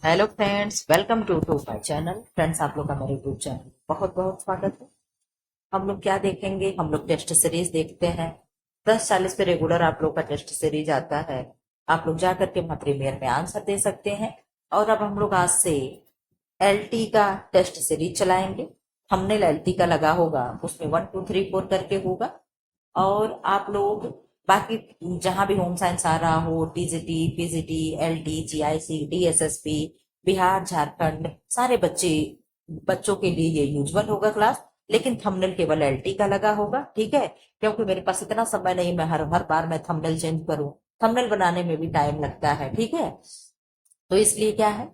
Hello friends, welcome to my channel. Friends, आप लोग का मेरे यूट्यूब चैनल बहुत बहुत स्वागत है। हम लोग क्या देखेंगे? हम लोग टेस्ट सीरीज देखते हैं। 10:40 पे रेगुलर आप लोग का टेस्ट सीरीज आता है। आप लोग जा करके वहाँ प्रीमियर में आंसर दे सकते हैं। और अब हम लोग आज से एलटी का टेस्ट सीरीज चलाएंगे। थंबनेल एलटी का लगा होगा, उसमें 1 2 3 4 करके होगा। और आप लोग बाकी जहां भी होम साइंस आ रहा हो, TGT, PGT, LT, GIC, DSSP, Bihar, Jharkhand, सारे बच्चों के लिए ये यूजुअल होगा क्लास। लेकिन थंबनेल केवल एलटी का लगा होगा, ठीक है? क्योंकि मेरे पास इतना समय नहीं, मैं हर हर बार मैं थंबनेल चेंज करूं। थंबनेल बनाने में भी टाइम लगता है, ठीक है? तो इसलिए क्या है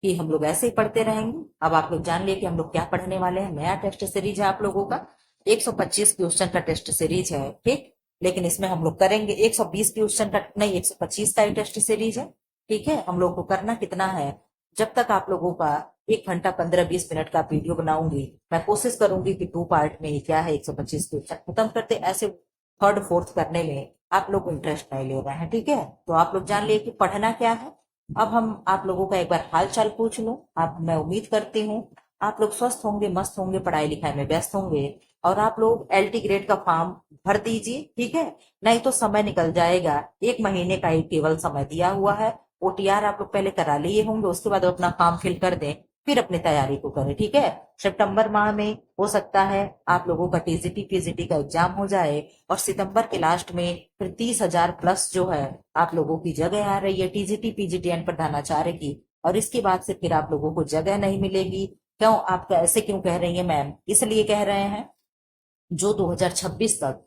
कि हम लोग ऐसे ही पढ़ते रहेंगे। अब आप लोग जान लिए कि हम लोग क्या पढ़ने वाले हैं। नया टेस्ट सीरीज है आप लोगों का। 125 क्वेश्चन का टेस्ट सीरीज है, ठीक। लेकिन इसमें हम लोग करेंगे 120 क्वेश्चन का नहीं, 125 का ही टेस्ट सीरीज है, ठीक है। हम लोग को करना कितना है? जब तक आप लोगों का 1 घंटा 15 20 मिनट का वीडियो बनाऊंगी, मैं कोशिश करूंगी कि 2 पार्ट में ही क्या है 125 क्वेश्चन खत्म करते। ऐसे थर्ड फोर्थ करने में आप लोग इंटरेस्ट नहीं ले रहे हैं, ठीक है। तो आप लोग जान लिए कि पढ़ना क्या है। अब हम आप लोगों का एक बार हाल चाल पूछ लूं। आप मैं उम्मीद करती हूँ आप लोग स्वस्थ होंगे, मस्त होंगे, पढ़ाई लिखाई में व्यस्त होंगे। और आप लोग एलटी ग्रेड का फॉर्म भर दीजिए, ठीक है। नहीं तो समय निकल जाएगा। 1 महीने का ही केवल समय दिया हुआ है। ओटीआर आप लोग पहले करा लिए होंगे, उसके बाद अपना फॉर्म फिल कर दें, फिर अपनी तैयारी को करें, ठीक है। सितंबर माह में हो सकता है आप लोगों का टीजीटी पीजीटी का एग्जाम हो जाए। और सितंबर के लास्ट में फिर 30,000 प्लस जो है आप लोगों की जगह आ रही है टीजीटी पीजीटी एंड प्रधानाचार्य की। और इसके बाद से फिर आप लोगों को जगह नहीं मिलेगी। क्यों आप ऐसे क्यों कह रही हैं मैम? इसलिए कह रहे हैं जो 2026 तक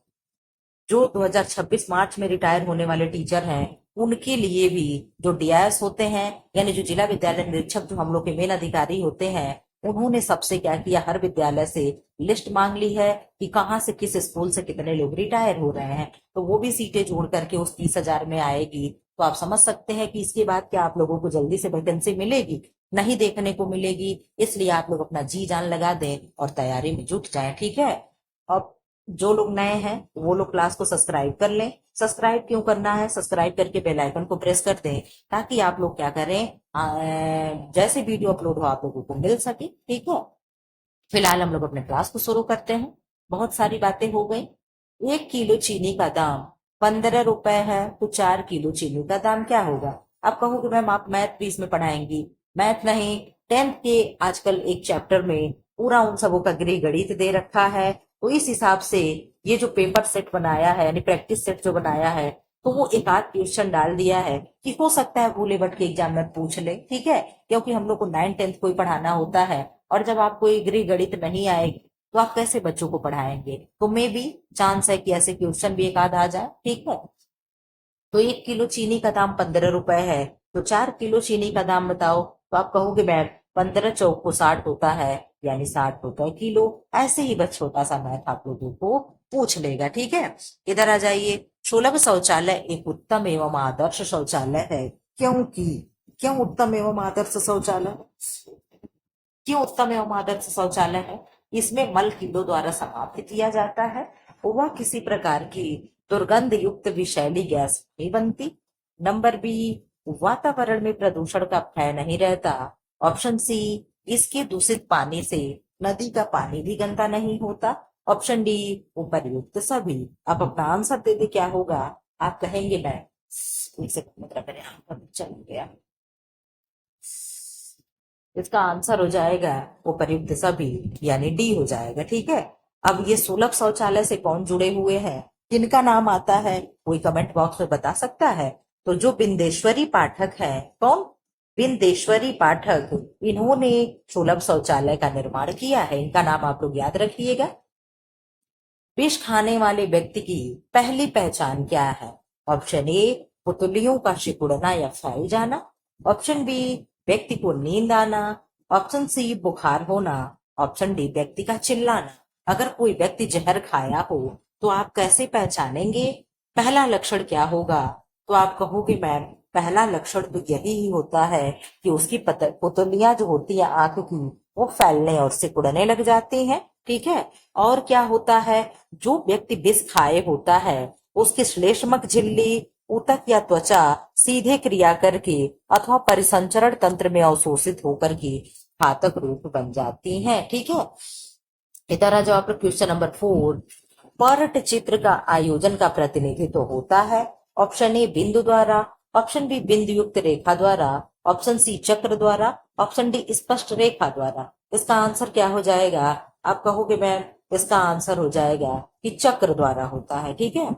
जो 2026 मार्च में रिटायर होने वाले टीचर हैं, उनके लिए भी जो डीआईएस होते हैं, यानी जो जिला विद्यालय निरीक्षक, जो हम लोग के मेन अधिकारी होते हैं, उन्होंने सबसे क्या किया, हर विद्यालय से लिस्ट मांग ली है कि कहाँ से किस स्कूल से कितने लोग रिटायर हो रहे हैं। तो वो भी सीटें जोड़ करके उस 30,000 में आएगी। तो आप समझ सकते हैं कि इसके बाद क्या आप लोगों को जल्दी से वैकेंसी मिलेगी? नहीं देखने को मिलेगी। इसलिए आप लोग अपना जी जान लगा दें और तैयारी में जुट जाएं, ठीक है। अब जो लोग नए हैं वो लोग क्लास को सब्सक्राइब कर लें। सब्सक्राइब क्यों करना है? सब्सक्राइब करके बेल आइकन को प्रेस कर दें, ताकि आप लोग क्या करें, जैसे वीडियो अपलोड हो आप लोगों को मिल सके, ठीक है। फिलहाल हम लोग अपने क्लास को शुरू करते हैं। बहुत सारी बातें हो गई। 1 किलो चीनी का दाम 15 रुपए है, तो 4 किलो चीनी का दाम क्या होगा? आप कहोगे मैम आप मैथ भी इसमें पढ़ाएंगी। मैथ नहीं, 10th के आजकल एक चैप्टर में पूरा उन सबों का गृह गणित दे रखा है। तो इस हिसाब से ये जो पेपर सेट बनाया है, यानी प्रैक्टिस सेट जो बनाया है, तो वो एक आध क्वेश्चन डाल दिया है कि हो सकता है भूले भटके एग्जाम में पूछ ले, ठीक है। क्योंकि हम लोग को 9th 10th को ही पढ़ाना होता है। और जब आपको ये गृह गणित नहीं आएगी, तो आप कैसे बच्चों को पढ़ाएंगे? तो मे भी चांस है कि ऐसे क्वेश्चन भी एक आध आ जाए, ठीक है। तो 1 किलो चीनी का दाम 15 रुपए है, तो 4 किलो चीनी का दाम बताओ। तो आप कहोगे मैम 15 चौक को 60 होता है, यानी 60 रुपए किलो। ऐसे ही बस छोटा सा मैथ आप लोगों को पूछ लेगा, ठीक है। इधर आ जाइए। सुलभ शौचालय एक उत्तम एवं आदर्श शौचालय है। क्योंकि क्यों उत्तम एवं आदर्श शौचालय? क्यों उत्तम एवं आदर्श शौचालय है? इसमें मल कीड़ों द्वारा समाप्त किया जाता है। वह किसी प्रकार की दुर्गंध युक्त विषैली गैस नहीं बनती। नंबर बी, वातावरण में प्रदूषण का भय नहीं रहता। ऑप्शन सी, इसके दूषित पानी से नदी का पानी भी गंदा नहीं होता। ऑप्शन डी, उपर्युक्त सभी। आप अपना आंसर दे दे, क्या होगा? आप कहेंगे मैं एक सेकंड, मतलब मेरे यहाँ पर चल गया। इसका आंसर हो जाएगा उपर्युक्त सभी, यानी डी हो जाएगा, ठीक है। अब ये सुलभ शौचालय से कौन जुड़े हुए हैं, किनका नाम आता है, कोई कमेंट बॉक्स में बता सकता है? तो जो बिंदेश्वरी पाठक है, कौन? बिंदेश्वरी पाठक, इन्होंने सुलभ शौचालय का निर्माण किया है। इनका नाम आप लोग याद रखिएगा। विष खाने वाले व्यक्ति की पहली पहचान क्या है? ऑप्शन ए, पुतलियों का सिकुड़ना या फैल जाना। ऑप्शन बी, व्यक्ति को नींद आना। ऑप्शन सी, बुखार होना। ऑप्शन डी, व्यक्ति का चिल्लाना। अगर कोई व्यक्ति जहर खाया हो तो आप कैसे पहचानेंगे? पहला लक्षण क्या होगा? तो आप कहोगे मैम पहला लक्षण तो यही ही होता है कि उसकी पुतलियां जो होती है आंख की, वो फैलने और सिकुड़ने लग जाती हैं, ठीक है। और क्या होता है? जो व्यक्ति विष खाए होता है, उसकी श्लेष्मक झिल्ली ऊतक या त्वचा सीधे क्रिया करके अथवा परिसंचरण तंत्र में अवशोषित होकर के घातक रूप बन जाती हैं। ठीक है, इधर आ जाओ आप लोग क्वेश्चन नंबर 4। पर्ण चित्र का आयोजन का प्रतिनिधित्व होता है। ऑप्शन ए बिंदु द्वारा, ऑप्शन बी बिंदु युक्त रेखा द्वारा, ऑप्शन सी चक्र द्वारा, ऑप्शन डी स्पष्ट रेखा द्वारा। इसका आंसर क्या हो जाएगा? आप कहोगे मैम इसका आंसर हो जाएगा कि चक्र द्वारा होता है। ठीक है,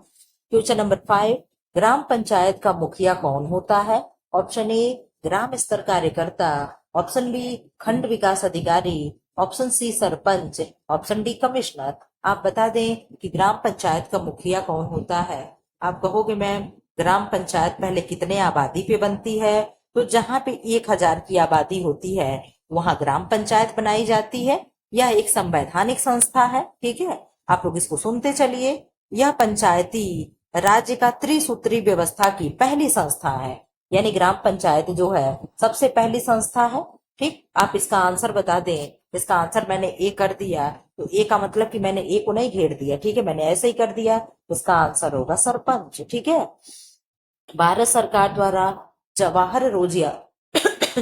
क्वेश्चन नंबर 5। ग्राम पंचायत का मुखिया कौन होता है? ऑप्शन ए ग्राम स्तर कार्यकर्ता, ऑप्शन बी खंड विकास अधिकारी, option C sarpanch, option D commissioner. आप बता दें कि ग्राम पंचायत का मुखिया कौन होता है। आप कहोगे मैम ग्राम पंचायत पहले कितने आबादी पे बनती है? तो जहां पे 1000 की आबादी होती है वहां ग्राम पंचायत बनाई जाती है। यह एक संवैधानिक संस्था है। ठीक है, आप लोग इसको सुनते चलिए। यह पंचायती राज्य का त्रिसूत्री व्यवस्था की पहली संस्था है, यानी ग्राम पंचायत जो है सबसे पहली संस्था है। ठीक, आप इसका आंसर बता दें। इसका आंसर मैंने ए कर दिया, तो ए का मतलब कि मैंने ए को नहीं घेर दिया। ठीक है, मैंने ऐसे ही कर दिया। इसका आंसर होगा सरपंच। ठीक है, भारत सरकार द्वारा जवाहर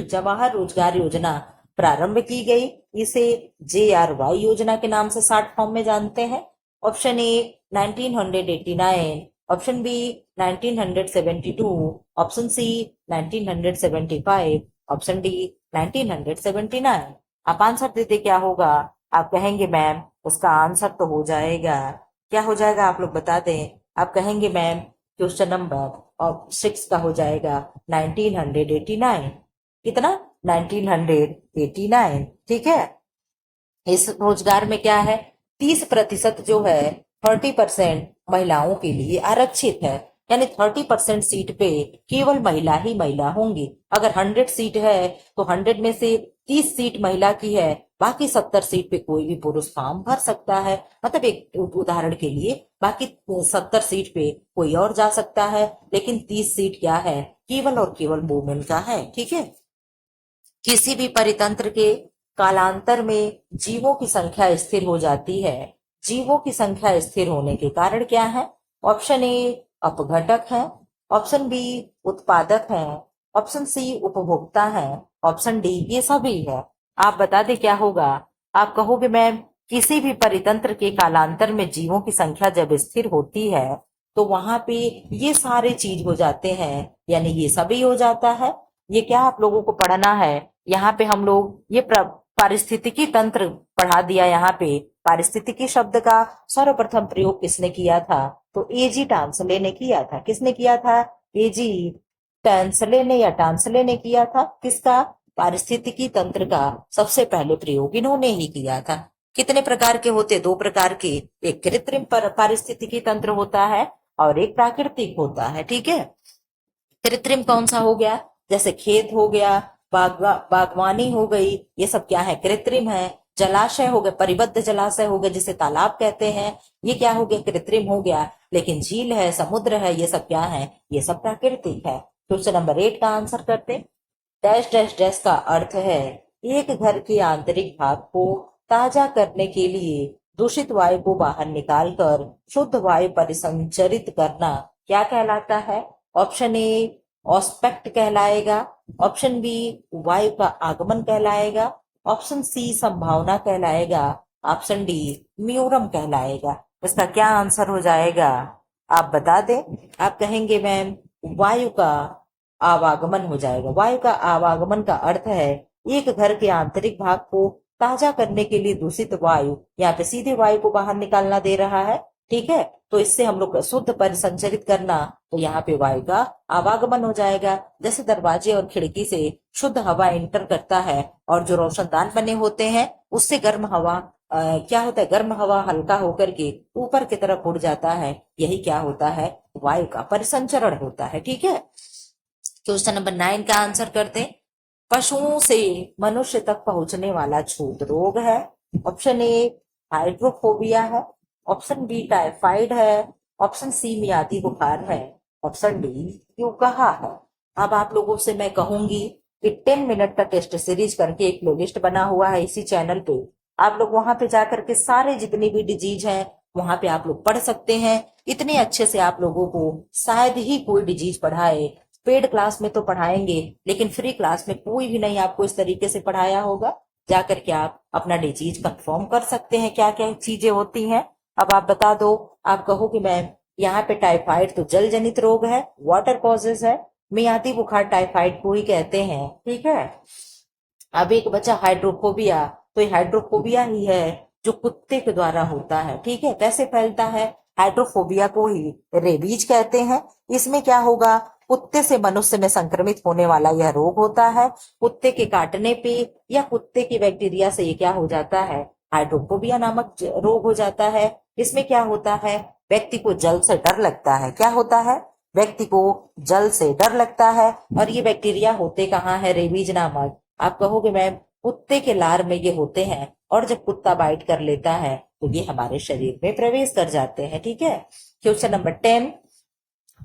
जवाहर रोजगार योजना प्रारंभ की गई। इसे JRY योजना के नाम से शॉर्ट फॉर्म में जानते हैं। Option A 1989, option B 1972, option C 1975, option D 1979। आप आंसर देते क्या होगा? आप कहेंगे मैम उसका आंसर तो हो जाएगा, क्या हो जाएगा आप लोग बता दें। आप कहेंगे मैम क्वेश्चन नंबर 6 का हो जाएगा 1989। कितना? 1989। ठीक है, इस रोजगार में क्या है, 30% जो है 30% महिलाओं के लिए आरक्षित है, यानी 30% सीट पे केवल महिला ही महिला होंगी। अगर 100 सीट है तो 100 में से 30 सीट महिला की है, बाकी 70 सीट पे कोई भी पुरुष फॉर्म भर सकता है। मतलब एक उदाहरण के लिए बाकी 70 सीट पे कोई और जा सकता है, लेकिन 30 सीट क्या है, केवल और केवल वुमेन का है। ठीक है, किसी भी परितंत्र के कालांतर में जीवों की संख्या स्थिर हो जाती है। जीवों की संख्या स्थिर होने के कारण क्या है? ऑप्शन ए अपघटक है, ऑप्शन बी उत्पादक है, ऑप्शन सी उपभोक्ता है, ऑप्शन डी ये सभी है। आप बता दें क्या होगा? आप कहोगे मैम किसी भी परितंत्र के कालांतर में जीवों की संख्या जब स्थिर होती है तो वहां पे ये सारे चीज हो जाते हैं, यानी ये सभी हो जाता है। ये क्या आप लोगों को पढ़ना है? यहाँ पे हम लोग ये पारिस्थितिकी तंत्र पढ़ा दिया। यहाँ पे पारिस्थितिकी शब्द का सर्वप्रथम प्रयोग किसने किया था? तो एजी टांसले ने किया था। किसने किया था? एजी टांसले ने या टांसले ने किया था। किसका? पारिस्थितिकी तंत्र का सबसे पहले प्रयोग इन्होंने ही किया था। कितने प्रकार के होते? 2 प्रकार के, एक कृत्रिम पारिस्थितिकी तंत्र होता है और एक प्राकृतिक होता है। ठीक है, कृत्रिम कौन सा हो गया? जैसे खेत हो गया, बागवानी हो गई, ये सब क्या है? कृत्रिम है। जलाशय हो गए, परिबद्ध जलाशय हो गए जिसे तालाब कहते हैं, ये क्या हो गया? कृत्रिम हो गया। लेकिन झील है, समुद्र है, ये सब क्या है? ये सब प्राकृतिक है। क्वेश्चन नंबर 8 का आंसर करते। डैश डैश डैश का अर्थ है एक घर के आंतरिक भाग को ताजा करने के लिए दूषित वायु को बाहर निकालकर शुद्ध वायु परिसंचरित करना क्या कहलाता है? ऑप्शन ए ऑस्पेक्ट कहलाएगा, ऑप्शन बी वायु का आगमन कहलाएगा, ऑप्शन सी संभावना कहलाएगा, ऑप्शन डी म्यूरम कहलाएगा। इसका क्या आंसर हो जाएगा? आप बता दें। आप कहेंगे मैम वायु का आवागमन हो जाएगा। वायु का आवागमन का अर्थ है एक घर के आंतरिक भाग को ताजा करने के लिए दूषित वायु, यहाँ पे सीधे वायु को बाहर निकालना दे रहा है। ठीक है, तो इससे हम लोग शुद्ध परिसंचरित करना, तो यहाँ पे वायु का आवागमन हो जाएगा। जैसे दरवाजे और खिड़की से शुद्ध हवा इंटर करता है और जो रोशनदान बने होते हैं उससे गर्म हवा क्या होता है? गर्म हवा हल्का होकर के ऊपर की तरफ उड़ जाता है। यही क्या होता है? वायु का परिसंचरण होता है। ठीक है, क्वेश्चन नंबर 9 का आंसर करते। पशुओं से मनुष्य तक पहुंचने वाला छूत रोग है। ऑप्शन ए हाइड्रोफोबिया है, ऑप्शन बी टाइफाइड है, ऑप्शन सी मियादी बुखार है, ऑप्शन डी क्यों कहा है। अब आप लोगों से मैं कहूंगी कि 10 मिनट का टेस्ट सीरीज करके एक प्लेलिस्ट बना हुआ है इसी चैनल पे। आप लोग वहां पे जाकर के सारे जितनी भी डिजीज हैं वहां पे आप लोग पढ़ सकते हैं। इतने अच्छे से आप लोगों को शायद ही कोई डिजीज पढ़ाए। पेड क्लास में तो पढ़ाएंगे, लेकिन फ्री क्लास में कोई भी नहीं आपको इस तरीके से पढ़ाया होगा। जाकर के आप अपना डिजीज कंफर्म कर सकते हैं क्या क्या चीजें होती हैं। अब आप बता दो। आप कहो कि मैम यहाँ पे टाइफाइड तो जल जनित रोग है, वाटर कॉजेज है, मियादी बुखार टाइफाइड को ही कहते हैं, ठीक है। अब एक बचा हाइड्रोफोबिया, तो ये हाइड्रोफोबिया ही है जो कुत्ते के द्वारा होता है, ठीक है। कैसे फैलता है? हाइड्रोफोबिया को ही रेबीज कहते हैं। इसमें क्या होगा? कुत्ते से मनुष्य में संक्रमित होने वाला यह रोग होता है। कुत्ते के काटने पे या कुत्ते की बैक्टीरिया से ये क्या हो जाता है? हाइड्रोफोबिया नामक रोग हो जाता है। इसमें क्या होता है? व्यक्ति को जल से डर लगता है। क्या होता है? व्यक्ति को जल से डर लगता है। और ये बैक्टीरिया होते कहाँ है? रेबीज नामक। आप कहोगे मैम कुत्ते के लार में ये होते हैं, और जब कुत्ता बाइट कर लेता है तो ये हमारे शरीर में प्रवेश कर जाते हैं, ठीक है। क्वेश्चन नंबर 10,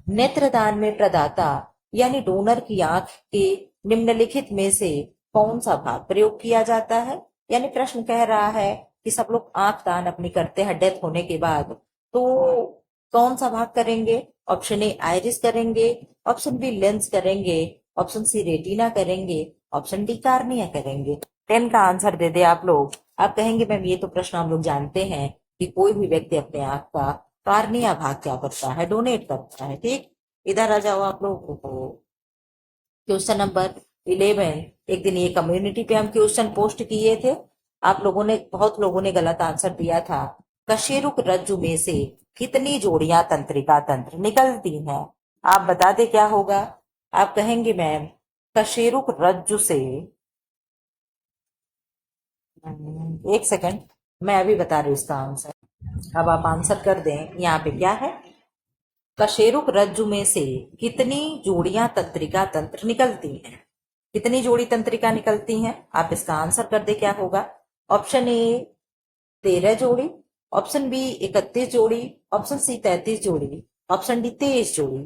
नेत्रदान में प्रदाता यानी डोनर की आंख के निम्नलिखित में से कौन सा भाग प्रयोग किया जाता है? यानी प्रश्न कह रहा है कि सब लोग आंख दान अपनी करते हैं डेथ होने के बाद, तो कौन सा भाग करेंगे? ऑप्शन ए आइरिस करेंगे, ऑप्शन बी लेंस करेंगे, ऑप्शन सी रेटिना करेंगे, ऑप्शन डी कार्निया करेंगे। 10 का आंसर दे दे आप लोग। आप कहेंगे मैम ये तो प्रश्न हम लोग जानते हैं कि कोई भी व्यक्ति अपने आंख का कार्निया भाग क्या करता है? डोनेट करता है, ठीक। इधर आ जाओ आप लोग को। क्वेश्चन नंबर 11, एक दिन ये कम्युनिटी पे हम क्वेश्चन पोस्ट किए थे। आप लोगों ने, बहुत लोगों ने गलत आंसर दिया था। कशेरुक रज्जु में से कितनी जोड़ियां तंत्रिका तंत्र निकलती हैं? आप बता दे क्या होगा। आप कहेंगे मैम कशेरुक रज्जु से, एक सेकंड, मैं अभी बता रही हूँ इसका आंसर। अब आप आंसर कर दें। यहाँ पे क्या है? कशेरुक रज्जु में से कितनी जोड़ियां तंत्रिका तंत्र निकलती हैं? कितनी जोड़ी तंत्रिका निकलती हैं? आप इसका आंसर कर दे क्या होगा। ऑप्शन ए 13 जोड़ी, ऑप्शन बी 31 जोड़ी, ऑप्शन सी 33 जोड़ी, ऑप्शन डी 23 जोड़ी।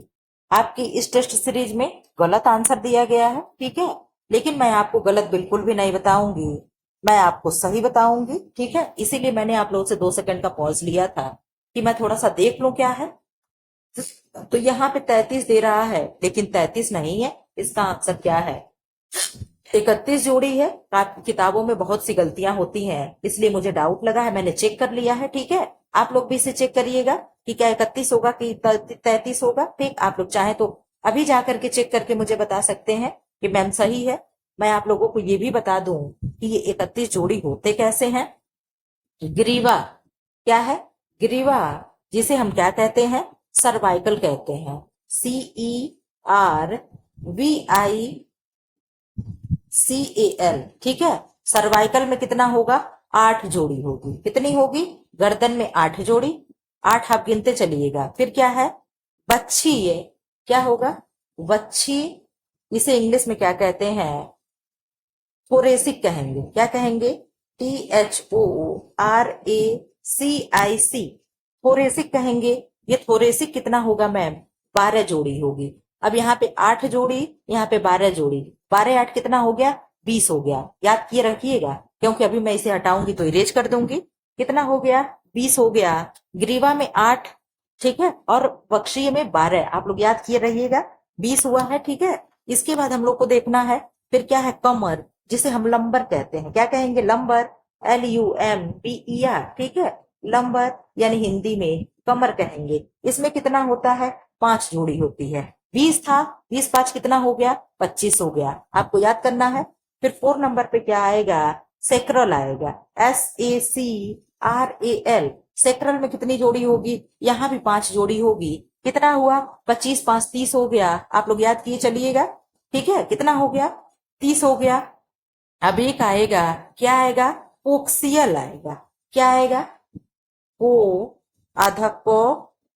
आपकी इस टेस्ट सीरीज में गलत आंसर दिया गया है, ठीक है। लेकिन मैं आपको गलत बिल्कुल भी नहीं बताऊंगी, मैं आपको सही बताऊंगी, ठीक है। इसीलिए मैंने आप लोगों से 2 सेकंड का पॉज लिया था कि मैं थोड़ा सा देख लूं क्या है। तो यहाँ पे 33 दे रहा है, लेकिन 33 नहीं है। इसका आंसर क्या है? 31 जोड़ी है। आपकी किताबों में बहुत सी गलतियां होती हैं, इसलिए मुझे डाउट लगा है, मैंने चेक कर लिया है, ठीक है। आप लोग भी इसे चेक करिएगा कि क्या 31 होगा कि 33 होगा, ठीक। आप लोग चाहे तो अभी जाकर के चेक करके मुझे बता सकते हैं कि मैम सही है। मैं आप लोगों को ये भी बता दूं कि ये 31 जोड़ी होते कैसे हैं। ग्रीवा क्या है? ग्रीवा जिसे हम क्या कहते हैं? सर्वाइकल कहते हैं। CERVICAL, ठीक है। सर्वाइकल में कितना होगा? 8 जोड़ी होगी। कितनी होगी? गर्दन में 8 जोड़ी, 8 आप गिनते चलिएगा। फिर क्या है? बच्ची, ये क्या होगा? बच्ची, इसे इंग्लिश में क्या कहते हैं? थोरेसिक कहेंगे। क्या कहेंगे? THORACIC, थोरेसिक कहेंगे। ये थोरेसिक कितना होगा मैम? 12 जोड़ी होगी। अब यहाँ पे 8 जोड़ी, यहाँ पे 12 जोड़ी, 12 8 कितना हो गया? 20 हो गया। याद किए रखिएगा, क्योंकि अभी मैं इसे हटाऊंगी तो इरेज कर दूंगी। कितना हो गया? 20 हो गया। ग्रीवा में 8, ठीक है, और बक्षीय में 12। आप लोग याद किए रहिएगा, 20 हुआ है, ठीक है। इसके बाद हम लोग को देखना है फिर क्या है? कमर, जिसे हम लंबर कहते हैं। क्या कहेंगे? लंबर, LUMBER, ठीक है। लंबर यानी हिंदी में कमर कहेंगे। इसमें कितना होता है? 5 जोड़ी होती है। 20 था, 20 5 कितना हो गया? 25 हो गया। आपको याद करना है। फिर 4 नंबर पे क्या आएगा? सेक्रल आएगा, SACRAL। सेक्रल में कितनी जोड़ी होगी? यहाँ भी 5 जोड़ी होगी। कितना हुआ? 25 5 30 हो गया। आप लोग याद किए चलिएगा, ठीक है। कितना हो गया? 30 हो गया। अब एक आएगा, क्या आएगा? पोक्सियल आएगा। क्या आएगा? ओ आधा को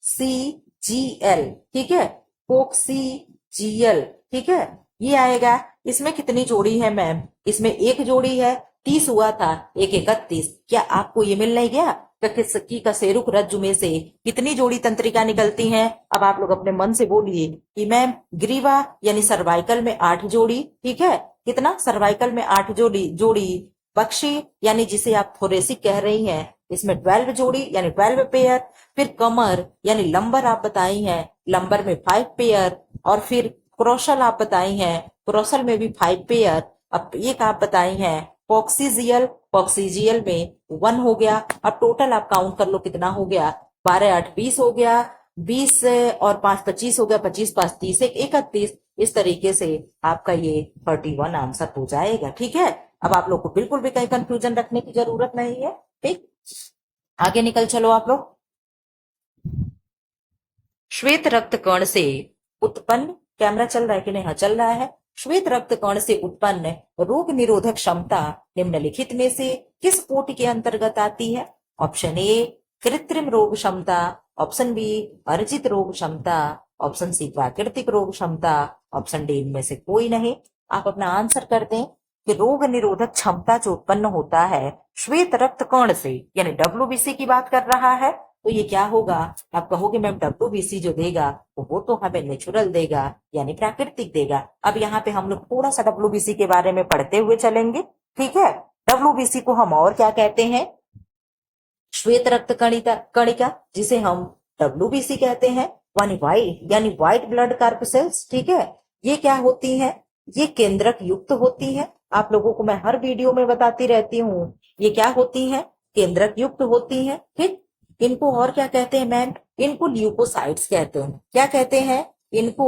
CGL, ठीक है। पोक्सीजियल, ठीक है, ये आएगा। इसमें कितनी जोड़ी है मैम? इसमें 1 जोड़ी है। 30 हुआ था, 1 31। क्या आपको ये मिल नहीं गया? की कशेरुक रज्जु में से कितनी जोड़ी तंत्रिका निकलती हैं? अब आप लोग अपने मन से बोलिए कि मैम ग्रीवा यानी सर्वाइकल में 8 जोड़ी, ठीक है। कितना? सर्वाइकल में 8 जोड़ी, पक्षी यानी जिसे आप थोरेसिक कह रही हैं, इसमें 12 जोड़ी यानी 12 पेयर। फिर कमर यानी लंबर आप बताई हैं, लंबर में 5 पेयर। और फिर क्रोशल आप बताई हैं, क्रोशल में भी 5 पेयर। अब एक आप बताई हैं पॉक्सीजियल, पॉक्सीजियल में 1 हो गया। अब टोटल आप काउंट कर लो कितना हो गया, 12 8 20 हो गया, 20 और 5 25 हो गया, 25 5 30 31। इस तरीके से आपका ये 31 आंसर हो जाएगा। ठीक है, अब आप लोग को बिल्कुल भी कहीं कंफ्यूजन रखने की जरूरत नहीं है। ठीक, आगे निकल चलो आप लोग। श्वेत रक्त कण से उत्पन्न, कैमरा चल रहा है कि नहीं, हाँ चल रहा है। श्वेत रक्त कण से उत्पन्न रोग निरोधक क्षमता निम्नलिखित में से किस कोटि के अंतर्गत आती है? ऑप्शन ए कृत्रिम रोग क्षमता, ऑप्शन बी अर्जित रोग क्षमता, ऑप्शन सी प्राकृतिक रोग क्षमता, ऑप्शन डी इनमें से कोई नहीं। आप अपना आंसर कर दें कि रोग निरोधक क्षमता जो उत्पन्न होता है श्वेत रक्त कण से, यानी डब्ल्यूबीसी की बात कर रहा है, तो ये क्या होगा? आप कहोगे मैम डब्ल्यूबीसी जो देगा वो तो हमें नेचुरल देगा यानी प्राकृतिक देगा। अब यहाँ पे हम लोग थोड़ा सा डब्ल्यूबीसी के बारे में पढ़ते हुए चलेंगे। ठीक है, डब्ल्यूबीसी को हम और क्या कहते हैं? श्वेत रक्त कणिका, कणिका जिसे हम डब्ल्यूबीसी कहते हैं, यानी व्हाइट ब्लड कार्पसेल्स। ठीक है, ये क्या होती हैं? ये केंद्रक युक्त होती हैं। आप लोगों को मैं हर वीडियो में बताती रहती हूँ, ये क्या होती हैं? केंद्रक युक्त होती हैं। ठीक, इनको और क्या कहते हैं मैम? इनको ल्यूकोसाइट्स कहते हैं। क्या कहते हैं? इनको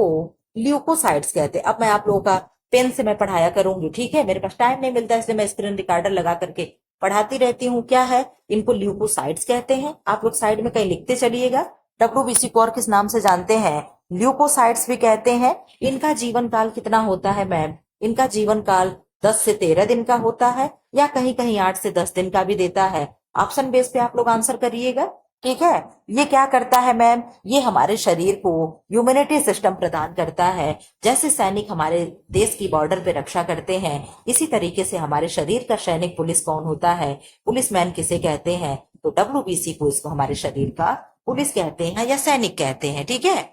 ल्यूकोसाइट्स कहते हैं। अब मैं आप लोगों का पेन से मैं पढ़ाया करूंगी। ठीक है, मेरे पास टाइम नहीं मिलता इसलिए मैं स्क्रीन रिकॉर्डर लगा करके पढ़ाती रहती हूँ। क्या है? इनको ल्यूकोसाइट्स कहते हैं। आप लोग साइड में कहीं लिखते चलिएगा। डब्ल्यूबीसी को और किस नाम से जानते हैं? ल्यूकोसाइट्स भी कहते हैं। इनका जीवन काल कितना होता है मैम? इनका जीवन काल 10 से 13 दिन का होता है, या कहीं कहीं 8 से 10 दिन का भी देता है। ऑप्शन बेस पे आप लोग आंसर करिएगा। ठीक है, ये क्या करता है मैम? ये हमारे शरीर को इम्यूनिटी सिस्टम प्रदान करता है। जैसे सैनिक हमारे देश की बॉर्डर पे रक्षा करते हैं, इसी तरीके से हमारे शरीर का सैनिक पुलिस कौन होता है? पुलिसमैन किसे कहते हैं? तो डब्ल्यूबीसी को, इसको हमारे शरीर का पुलिस कहते हैं या सैनिक कहते हैं। ठीक है,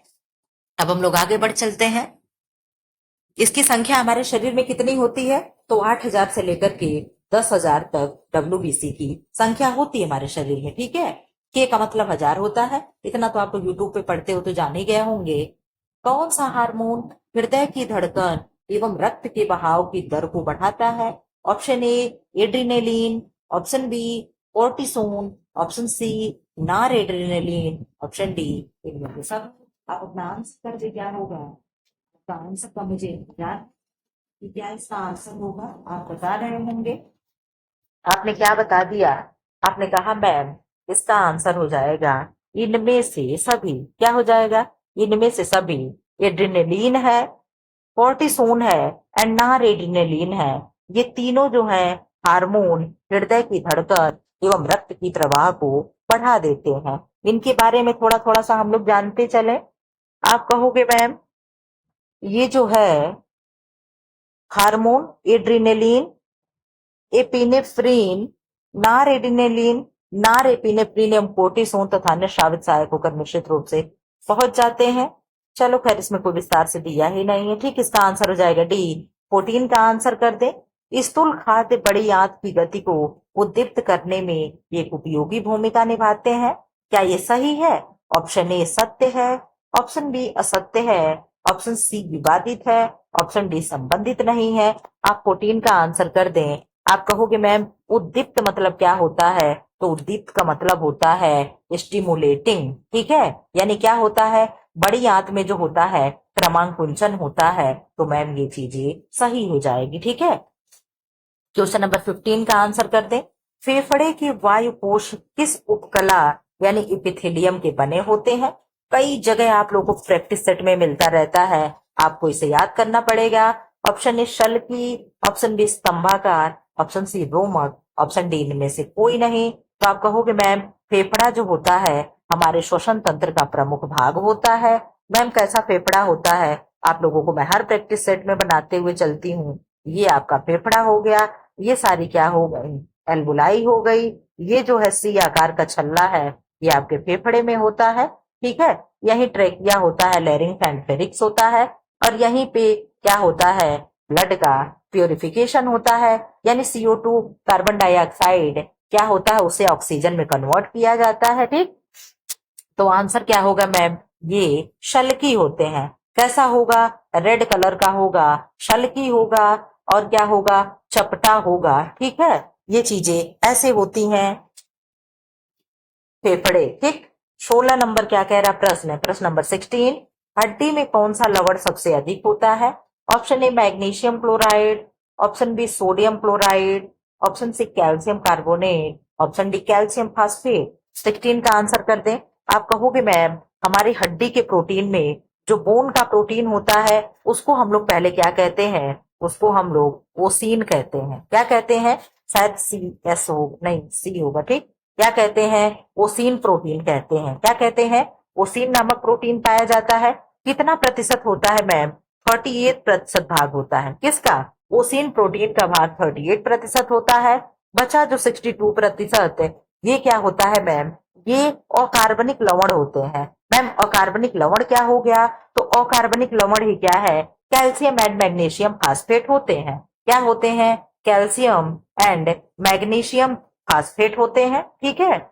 अब हम लोग आगे बढ़ चलते हैं। इसकी संख्या हमारे शरीर में कितनी होती है? तो 8,000 से लेकर के 10,000 तक डब्ल्यूबीसी की संख्या होती है हमारे शरीर में। ठीक है, के का मतलब 1000 होता है, इतना तो आप लोग यूट्यूब पे पढ़ते हो तो जान ही गए होंगे। कौन सा हार्मोन हृदय की धड़कन एवं रक्त के बहाव की दर को बढ़ाता है? Option A adrenaline, option B cortisone, option C noradrenaline, option D इनमें से सब। आप अपना आंसर कर दे, क्या होगा आपका आंसर का? मुझे याद कि क्या इसका आंसर होगा, आप बता रहे होंगे। आपने क्या बता दिया? आपने कहा मैम इसका आंसर हो जाएगा इनमें से सभी। क्या हो जाएगा? इनमें से सभी। एड्रेनलिन है, कोर्टिसोन है एंड नॉर एड्रेनलिन है। ये तीनों जो है हार्मोन हृदय की धड़कन एवं रक्त की प्रवाह को बढ़ा देते हैं। इनके बारे में थोड़ा थोड़ा सा हम लोग जानते चले। आप कहोगे मैम ये जो है hormone adrenaline, epinephrine, noradrenaline, norepinephrine एवं कोर्टिसोन तथा अन्य स्रावित सहायक होकर निश्चित रूप से पहुंच जाते हैं। चलो खैर, इसमें कोई विस्तार से दिया ही नहीं है। ठीक, इसका आंसर हो जाएगा डी 14 का आंसर कर दे। स्थूल खाद्य बड़ी आंत की गति को उद्दीप्त करने में एक उपयोगी भूमिका निभाते हैं। क्या ये सही है? ऑप्शन ए सत्य है, ऑप्शन बी असत्य है, ऑप्शन सी विवादित है, ऑप्शन डी संबंधित नहीं है। आप 14 का आंसर कर दें। आप कहोगे मैम उद्दीप्त मतलब क्या होता है? तो उद्दीप्त का मतलब होता है स्टिमुलेटिंग। ठीक है, यानी क्या होता है? बड़ी आंत में जो होता है क्रमांकुंचन होता है। तो मैम ये चीजें सही हो जाएगी। ठीक है, क्वेश्चन नंबर 15 का आंसर कर दे। फेफड़े के वायु कोश किस उपकला यानी इपिथेलियम के बने होते हैं? कई जगह आप लोगों को प्रैक्टिस सेट में मिलता रहता है, आपको इसे याद करना पड़ेगा। ऑप्शन ए शल्की, ऑप्शन बी स्तंभाकार, ऑप्शन सी रोमक, ऑप्शन डी इनमें से कोई नहीं। तो आप कहोगे मैम फेफड़ा जो होता है हमारे श्वसन तंत्र का प्रमुख भाग होता है। मैम कैसा फेफड़ा होता है? आप लोगों को मैं हर प्रैक्टिस सेट में बनाते हुए चलती हूँ। ये आपका फेफड़ा हो गया, ये सारी क्या हो गई? एल्बुलाई हो गई। ये जो है सी आकार का छल्ला है, ये आपके फेफड़े में होता है। ठीक है, यही ट्रेकिया होता है, लैरिंक्स एंड फेरिक्स होता है, और यहीं पे क्या होता है? ब्लड का प्योरिफिकेशन होता है, यानी CO2 कार्बन डाइऑक्साइड क्या होता है, उसे ऑक्सीजन में कन्वर्ट किया जाता है। ठीक, तो आंसर क्या होगा मैम, ये शल्की होते हैं। कैसा होगा, रेड कलर का होगा, शल्की होगा, और क्या होगा, चपटा होगा। ठीक है, ये चीजें ऐसे होती हैं फेफड़े। ठीक, 16 नंबर क्या कह रहा प्रश्न है, प्रश्न नंबर 16, हड्डी में कौन सा लवण सबसे अधिक होता है? Option A magnesium chloride, option B sodium chloride, option C calcium carbonate, option D calcium phosphate. 16 का आंसर कर दें। आप कहोगे मैम हमारी हड्डी के प्रोटीन में जो बोन का प्रोटीन होता है उसको हम लोग पहले क्या कहते हैं, उसको हम लोग ओसीन कहते हैं। क्या कहते हैं, शायद CS हो, नहीं C होगा। ठीक, क्या कहते हैं, ओसीन प्रोटीन कहते हैं। क्या कहते हैं, ओसीन नामक प्रोटीन पाया जाता है। कितना प्रतिशत होता है मैम, 38% भाग होता है। किसका, ओसीन प्रोटीन का भाग 38% होता है। बचा जो 62% है, ये क्या होता है मैम, ये अकार्बनिक लवण होते हैं। मैम अकार्बनिक लवण क्या हो गया, तो अकार्बनिक लवण ही क्या है, कैल्शियम एंड मैग्नीशियम फास्फेट होते हैं। क्या होते हैं, कैल्शियम एंड मैग्नीशियम फास्फेट होते हैं। ठीक है,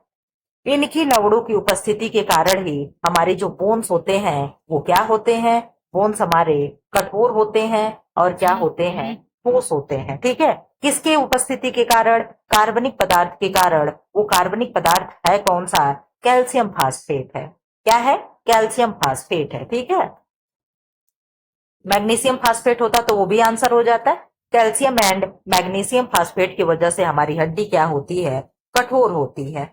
इनकी लवणों की उपस्थिति के कारण ही हमारे जो बोन्स होते हैं वो क्या होते हैं, बोन्स हमारे कठोर होते हैं और क्या होते हैं, ठोस होते हैं। ठीक है, किसके उपस्थिति के कारण, कार्बनिक पदार्थ के कारण। वो कार्बनिक पदार्थ है कौन सा, कैल्शियम फास्फेट है। क्या है, कैल्शियम फास्फेट है। ठीक है, मैग्नीशियम फास्फेट होता तो वो भी आंसर हो जाता है। कैल्शियम एंड मैग्नीशियम फास्फेट की वजह से हमारी हड्डी क्या होती है, कठोर होती है।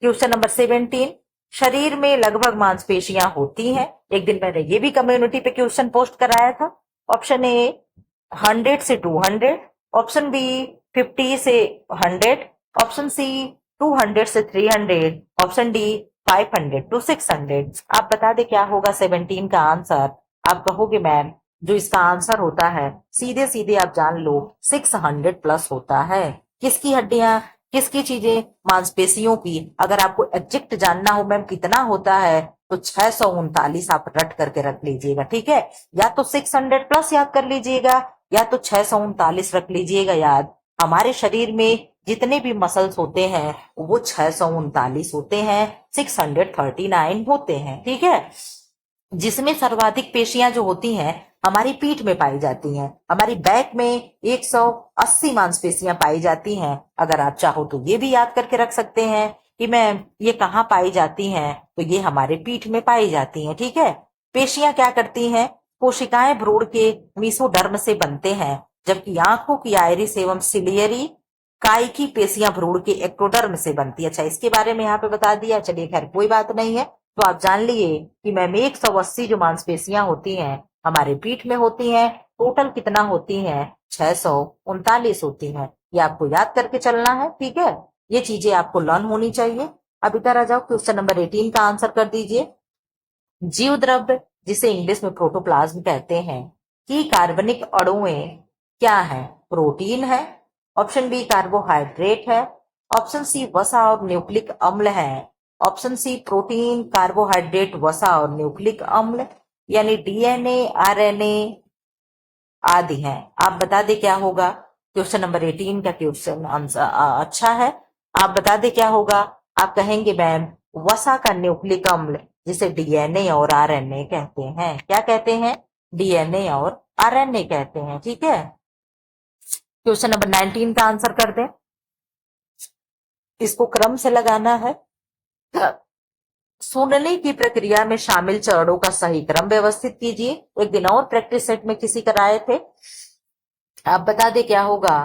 क्वेश्चन नंबर 17, शरीर में लगभग मांसपेशियां होती हैं। एक दिन मैंने ये भी कम्युनिटी पे क्वेश्चन पोस्ट कराया था। ऑप्शन ए 100 से 200, ऑप्शन बी 50 से 100, ऑप्शन सी 200 से 300, ऑप्शन डी 500 to 600। आप बता दे क्या होगा 17 का आंसर। आप कहोगे मैम जो इसका आंसर होता है सीधे सीधे आप जान लो 600 प्लस होता है। किसकी हड्डियां, किसकी चीजें, मांसपेशियों की। अगर आपको एग्जैक्ट जानना हो मैम कितना होता है तो 639 आप रट करके रख लीजिएगा। ठीक है, या तो 600 प्लस याद कर लीजिएगा या तो 639 रख लीजिएगा याद। हमारे शरीर में जितने भी मसल्स होते हैं वो 639 होते हैं, 639 होते हैं। ठीक है, जिसमें सर्वाधिक पेशियां जो होती हैं हमारी पीठ में पाई जाती हैं। हमारी बैक में 180 मांसपेशियां पाई जाती हैं। अगर आप चाहो तो ये भी याद करके रख सकते हैं कि मैम ये कहाँ पाई जाती हैं, तो ये हमारे पीठ में पाई जाती हैं। ठीक है, पेशियां क्या करती हैं, कोशिकाएं भ्रूण के मीसोडर्म से बनते हैं, जबकि आंखों की आइरिस एवं सिलियरी काय की पेशियां भ्रूण के एक्टोडर्म से बनती है। अच्छा, इसके बारे में यहाँ पे बता दिया, चलिए खैर कोई बात नहीं है। तो आप जान लिए कि मैम 180 जो मांसपेशियां होती हैं हमारे पीठ में होती हैं, टोटल कितना होती हैं, 639 होती हैं। ये आपको याद करके चलना है। ठीक है, ये चीजें आपको लर्न होनी चाहिए। अब इधर आ जाओ, क्वेश्चन नंबर 18 का आंसर कर दीजिए। जीव द्रव्य जिसे इंग्लिश में प्रोटोप्लाज्म कहते हैं की कार्बनिक अणुएं क्या है, प्रोटीन है, ऑप्शन बी कार्बोहाइड्रेट है, ऑप्शन सी वसा और न्यूक्लिक अम्ल है, ऑप्शन सी प्रोटीन कार्बोहाइड्रेट वसा और न्यूक्लिक अम्ल यानी DNA RNA आदि हैं। आप बता दे क्या होगा, क्वेश्चन नंबर 18 का क्वेश्चन आंसर अच्छा है। आप बता दे क्या होगा, आप कहेंगे मैम वसा का न्यूक्लिक अम्ल जिसे DNA और RNA कहते हैं। क्या कहते हैं, DNA और RNA कहते हैं। ठीक है, क्वेश्चन नंबर 19 का आंसर कर दें। इसको क्रम से लगाना है। सुनने की प्रक्रिया में शामिल चरणों का सही क्रम व्यवस्थित कीजिए। एक दिन और प्रैक्टिस सेट में किसी कराए थे। आप बता दे क्या होगा,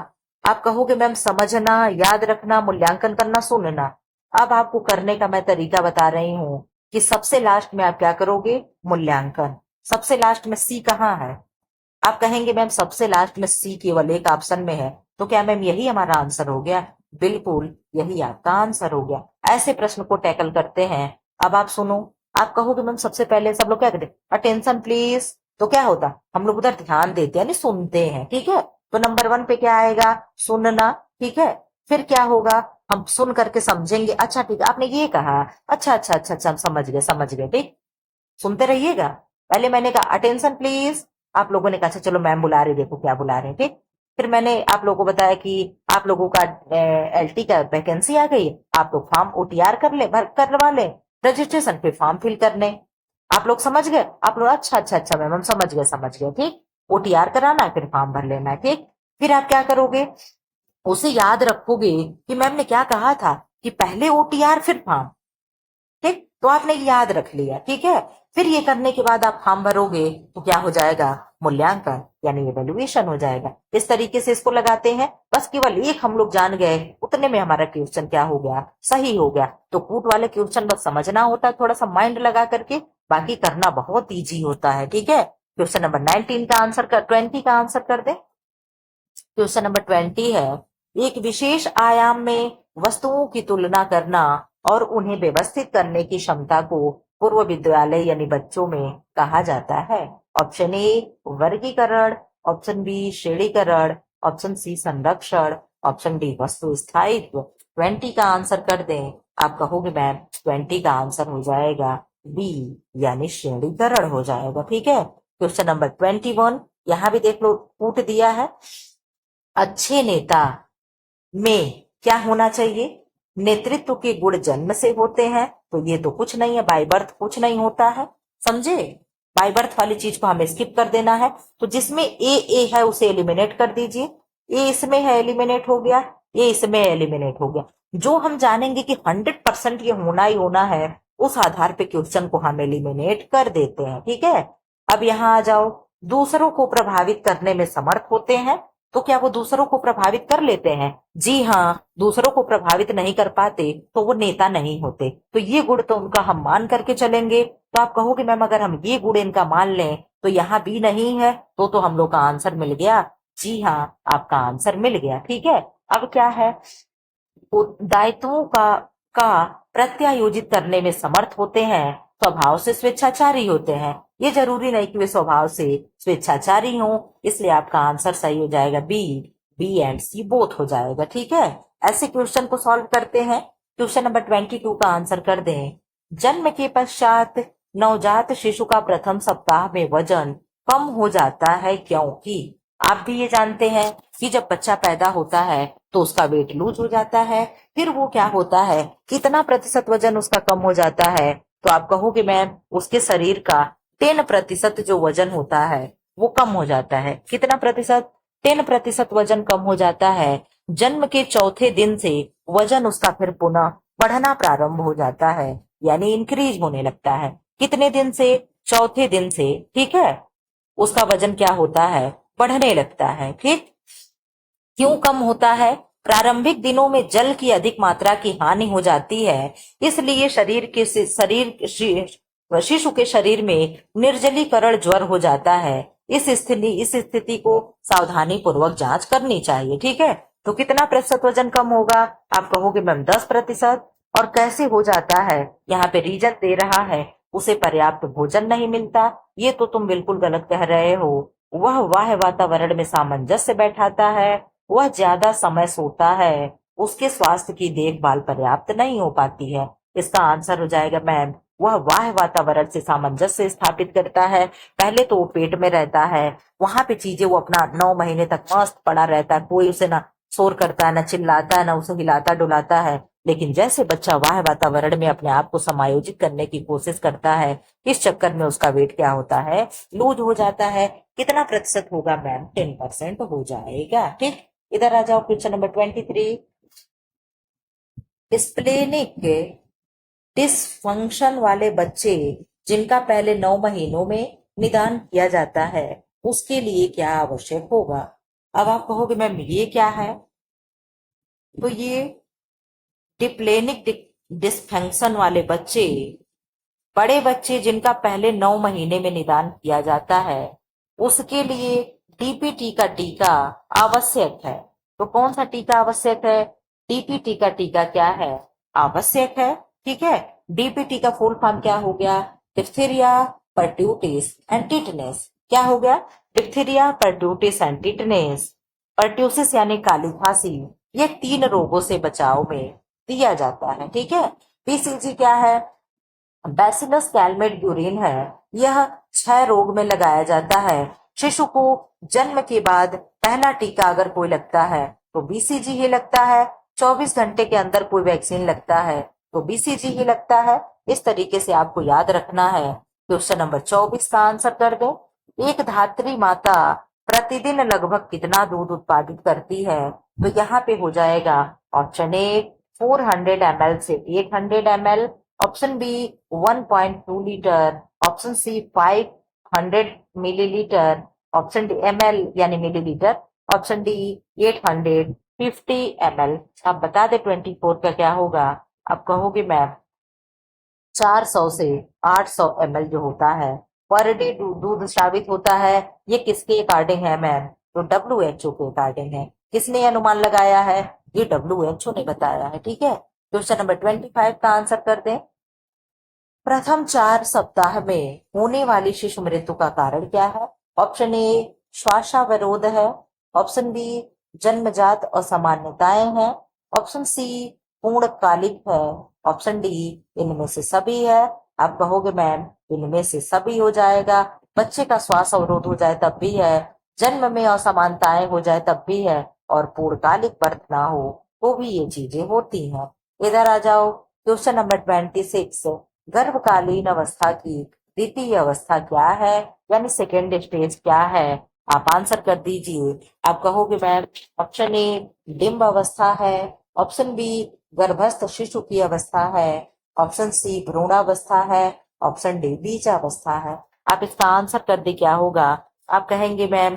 आप कहोगे मैम समझना, याद रखना, मूल्यांकन करना, सुनना। अब आपको करने का मैं तरीका बता रही हूँ कि सबसे लास्ट में आप क्या करोगे, मूल्यांकन। सबसे लास्ट में C कहाँ है, आप कहेंगे मैम सबसे लास्ट में C केवल एक ऑप्शन में है, तो क्या मैम यही हमारा आंसर हो गया, बिल्कुल यही आपका आंसर हो गया। ऐसे प्रश्न को टैकल करते हैं। अब आप सुनो, आप कहोगे मैम सबसे पहले सब लोग क्या करते, अटेंशन प्लीज। तो क्या होता, हम लोग उधर ध्यान देते हैं, नहीं सुनते हैं। ठीक है, तो नंबर 1 पे क्या आएगा, सुनना। ठीक है, फिर क्या होगा, हम सुन करके समझेंगे। अच्छा ठीक है, आपने ये कहा, अच्छा अच्छा अच्छा अच्छा, समझ गए समझ गए। ठीक, सुनते रहिएगा। पहले मैंने कहा अटेंशन प्लीज, आप लोगों ने कहा अच्छा चलो मैम बुला रहे, देखो क्या बुला रहे हैं। ठीक, फिर मैंने आप लोगों को बताया कि आप लोगों का एलटी का वैकेंसी आ गई, आप लोग फॉर्म ओटीआर भर करवा लें, रजिस्ट्रेशन फिर फॉर्म फिल करने। आप लोग समझ गए? आप लोग अच्छा अच्छा अच्छा मैम, हम समझ गए ठीक। ओटीआर कराना है, फिर फॉर्म भर लेना है ठीक। फिर आप क्या करोगे, उसे याद रखोगे कि मैम ने क्या कहा था कि पहले ओटीआर फिर फॉर्म, ठीक। तो आपने याद रख लिया, ठीक है। फिर ये करने के बाद आप फॉर्म भरोगे तो क्या हो जाएगा, मूल्यांकन यानी एवेल्युएशन हो जाएगा। इस तरीके से इसको लगाते हैं। बस केवल एक हम लोग जान गए, उतने में हमारा क्वेश्चन क्या हो गया, सही हो गया। तो कूट वाले क्वेश्चन बस समझना होता है, थोड़ा सा माइंड लगा करके, बाकी करना बहुत ईजी होता है, ठीक है। क्वेश्चन नंबर 19 का आंसर कर, 20 का आंसर कर दे। क्वेश्चन नंबर 20 है, एक विशेष आयाम में वस्तुओं की तुलना करना और उन्हें व्यवस्थित करने की क्षमता को पूर्व विद्यालय यानी बच्चों में कहा जाता है। ऑप्शन ए वर्गीकरण, ऑप्शन बी श्रेणीकरण, ऑप्शन सी संरक्षण, ऑप्शन डी वस्तु स्थायित्व। 20 का आंसर कर दें। आप कहोगे मैम 20 का आंसर हो जाएगा बी यानी श्रेणीकरण हो जाएगा, ठीक है। क्वेश्चन नंबर 21, यहां भी देख लो, पूछ दिया है अच्छे नेता में क्या होना चाहिए, नेतृत्व के गुण जन्म से होते हैं, तो ये तो कुछ नहीं है, बाय बर्थ कुछ नहीं होता है, समझे। बाय बर्थ वाली चीज को हमें स्किप कर देना है। तो जिसमें ए है उसे एलिमिनेट कर दीजिए। ए इसमें है, एलिमिनेट हो गया। ये इसमें एलिमिनेट हो गया। जो हम जानेंगे कि 100% ये होना ही होना है, उस आधार पे क्वेश्चन को हम एलिमिनेट कर देते हैं, ठीक है। अब यहाँ आ जाओ, दूसरों को प्रभावित करने में समर्थ होते हैं, तो क्या वो दूसरों को प्रभावित कर लेते हैं? जी हाँ, दूसरों को प्रभावित नहीं कर पाते तो वो नेता नहीं होते। तो ये गुण तो उनका हम मान करके चलेंगे। तो आप कहोगे मैम अगर हम ये गुण इनका मान लें तो यहाँ भी नहीं है, तो हम लोग का आंसर मिल गया। जी हाँ, आपका आंसर मिल गया, ठीक है। अब क्या है, दायित्वों का प्रत्यायोजित करने में समर्थ होते हैं, स्वभाव से स्वेच्छाचारी होते हैं। ये जरूरी नहीं कि वे स्वभाव से स्वेच्छाचारी हों, इसलिए आपका आंसर सही हो जाएगा B. B and C both हो जाएगा, ठीक है। ऐसे क्वेश्चन को सॉल्व करते हैं। क्वेश्चन नंबर 22 का आंसर कर दें। जन्म के पश्चात नवजात शिशु का प्रथम सप्ताह में वजन कम हो जाता है, क्योंकि आप भी ये जानते हैं कि जब बच्चा पैदा होता है तो उसका वेट लूज हो जाता है। फिर वो क्या होता है, कितना प्रतिशत वजन उसका कम हो जाता है, तो आप कहोगे मैम उसके शरीर का 10% जो वजन होता है वो कम हो जाता है। कितना प्रतिशत? 10% वजन कम हो जाता है। जन्म के चौथे दिन से वजन उसका फिर पुनः बढ़ना प्रारंभ हो जाता है, यानी इंक्रीज होने लगता है। कितने दिन से? चौथे दिन से, ठीक है। उसका वजन क्या होता है, बढ़ने लगता है, ठीक। क्यों कम होता है? प्रारंभिक दिनों में जल की अधिक मात्रा की हानि हो जाती है, इसलिए शिशु के शरीर में निर्जलीकरण ज्वर हो जाता है। इस स्थिति को सावधानी पूर्वक जांच करनी चाहिए, ठीक है। तो कितना प्रतिशत वजन कम होगा? आप कहोगे मैम 10%। और कैसे हो जाता है? यहाँ पे रीजन दे रहा है, उसे पर्याप्त भोजन नहीं मिलता। ये तो तुम बिल्कुल गलत कह रहे हो। वह वातावरण में सामंजस्य बैठाता है, वह ज्यादा समय सोता है, उसके स्वास्थ्य की देखभाल पर्याप्त नहीं हो पाती है। इसका आंसर हो जाएगा मैम, वह वातावरण से सामंजस्य स्थापित करता है। पहले तो वो पेट में रहता है, वहां पे चीजें वो अपना 9 महीने तक मस्त पड़ा रहता है, कोई उसे ना शोर करता है, ना चिल्लाता है, ना उसे हिलाता डुलाता है। लेकिन जैसे बच्चा वातावरण में अपने आप को समायोजित करने की कोशिश करता है, इस चक्कर में उसका वेट क्या होता है, लूज हो जाता है। कितना प्रतिशत होगा मैम? 10% हो जाएगा, ठीक। इधर आ जाओ, क्वेश्चन नंबर 23। स्प्लेनिक डिसफंक्शन वाले बच्चे जिनका पहले 9 महीनों में निदान किया जाता है, उसके लिए क्या आवश्यक होगा? अब आप कहोगे मैम ये क्या है, तो ये डिप्लेनिक डिसफंक्शन वाले बच्चे, बड़े बच्चे जिनका पहले 9 महीने में निदान किया जाता है, उसके लिए डीपीटी का टीका आवश्यक है। तो कौन सा टीका आवश्यक है? डीपीटी का टीका क्या है? आवश्यक है, ठीक है। डीपीटी का फुल फॉर्म क्या हो गया? Diphtheria, pertussis and tetanus. क्या हो गया? Diphtheria, pertussis and tetanus. Pertussis यानी काली खांसी, ये 3 रोगों से बचाव में दिया जाता है, ठीक है। बीसीजी क्या है? बैसिलस कैलमेट यूरिन है। यह 6 रोग में लगाया जाता है। शिशु को जन्म के बाद पहला टीका अगर कोई लगता है तो बीसीजी ही लगता है, 24 घंटे के अंदर कोई वैक्सीन लगता है तो बीसीजी ही लगता है। इस तरीके से आपको याद रखना है। क्वेश्चन नंबर 24 का आंसर कर दो। एक धात्री माता प्रतिदिन लगभग कितना दूध उत्पादित करती है? तो यहाँ पे हो जाएगा ऑप्शन ए 400 ml से 800 ml, option B 1.2 litre, option C 500 millilitre, option D ml यानी मिलीलीटर, ऑप्शन डी 850 ml। आप बता दे 24 का क्या होगा? आप कहोगे मैम 400 से 800 ml जो होता है पर डे दूध स्रावित होता है। ये किसके अकॉर्डिंग है मैम? तो WHO के अकॉर्डिंग है। किसने ये अनुमान लगाया है? ये WHO ने बताया है। ठीक है, क्वेश्चन नंबर 25 का आंसर कर दें। प्रथम 4 सप्ताह में होने वाली शिशु मृत्यु का कारण क्या है? ऑप्शन ए श्वासावरोध है, ऑप्शन बी जन्मजात असामान्यताएं हैं, ऑप्शन सी पूर्णकालिक है, ऑप्शन डी इनमें से सभी है। आप कहोगे मैम इनमें से सभी हो जाएगा। बच्चे का श्वास अवरोध हो जाए तब भी है, जन्म में असमानताएं हो जाए तब भी है, और पूर्णकालिक बर्थ ना हो तो भी ये चीजें होती हैं। इधर आ जाओ, क्वेश्चन नंबर 26। गर्भकालीन अवस्था की द्वितीय अवस्था क्या है, यानी सेकेंड स्टेज क्या है? आप आंसर कर दीजिए। आप कहोगे मैम ऑप्शन ए डिम्ब अवस्था है, ऑप्शन बी गर्भस्थ शिशु की अवस्था है, ऑप्शन सी भ्रूणावस्था है, ऑप्शन डी बीजावस्था है। आप इसका आंसर कर दे क्या होगा? आप कहेंगे मैम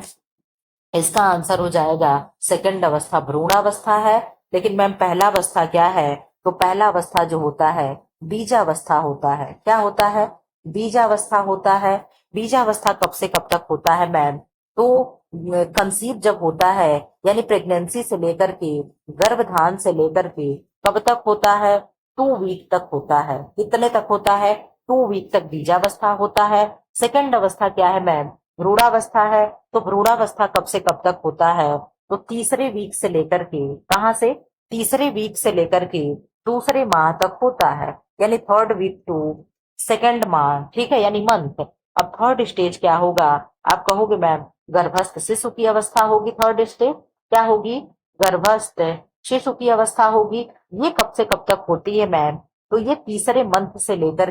इसका आंसर हो जाएगा सेकंड अवस्था भ्रूणावस्था है। लेकिन मैम पहला अवस्था क्या है? तो पहला अवस्था जो होता है बीजावस्था होता है। क्या होता है? बीजावस्था होता है। बीजावस्था कब से कब तक होता है मैम? तो कंसीव जब होता है, यानी प्रेगनेंसी से लेकर के गर्भधान से लेकर के कब तक होता है? 2 वीक तक होता है। कितने तक होता है? 2 वीक तक बीजावस्था होता है। सेकंड अवस्था क्या है मैम? भ्रूणावस्था है। तो भ्रूणावस्था कब से कब तक होता है? तो तीसरे वीक से लेकर के, कहां से? तीसरे वीक से लेकर के दूसरे माह तक होता है, यानी थर्ड वीक टू सेकंड माह। ठीक है, यानी मंथ। अब थर्ड स्टेज क्या होगा? आप कहोगे मैम गर्भस्थ शिशु की अवस्था होगी। थर्ड स्टेज क्या होगी? गर्भस्थ शिशु की अवस्था होगी। ये कब से कब तक होती है मैम? तो ये तीसरे मंथ से लेकर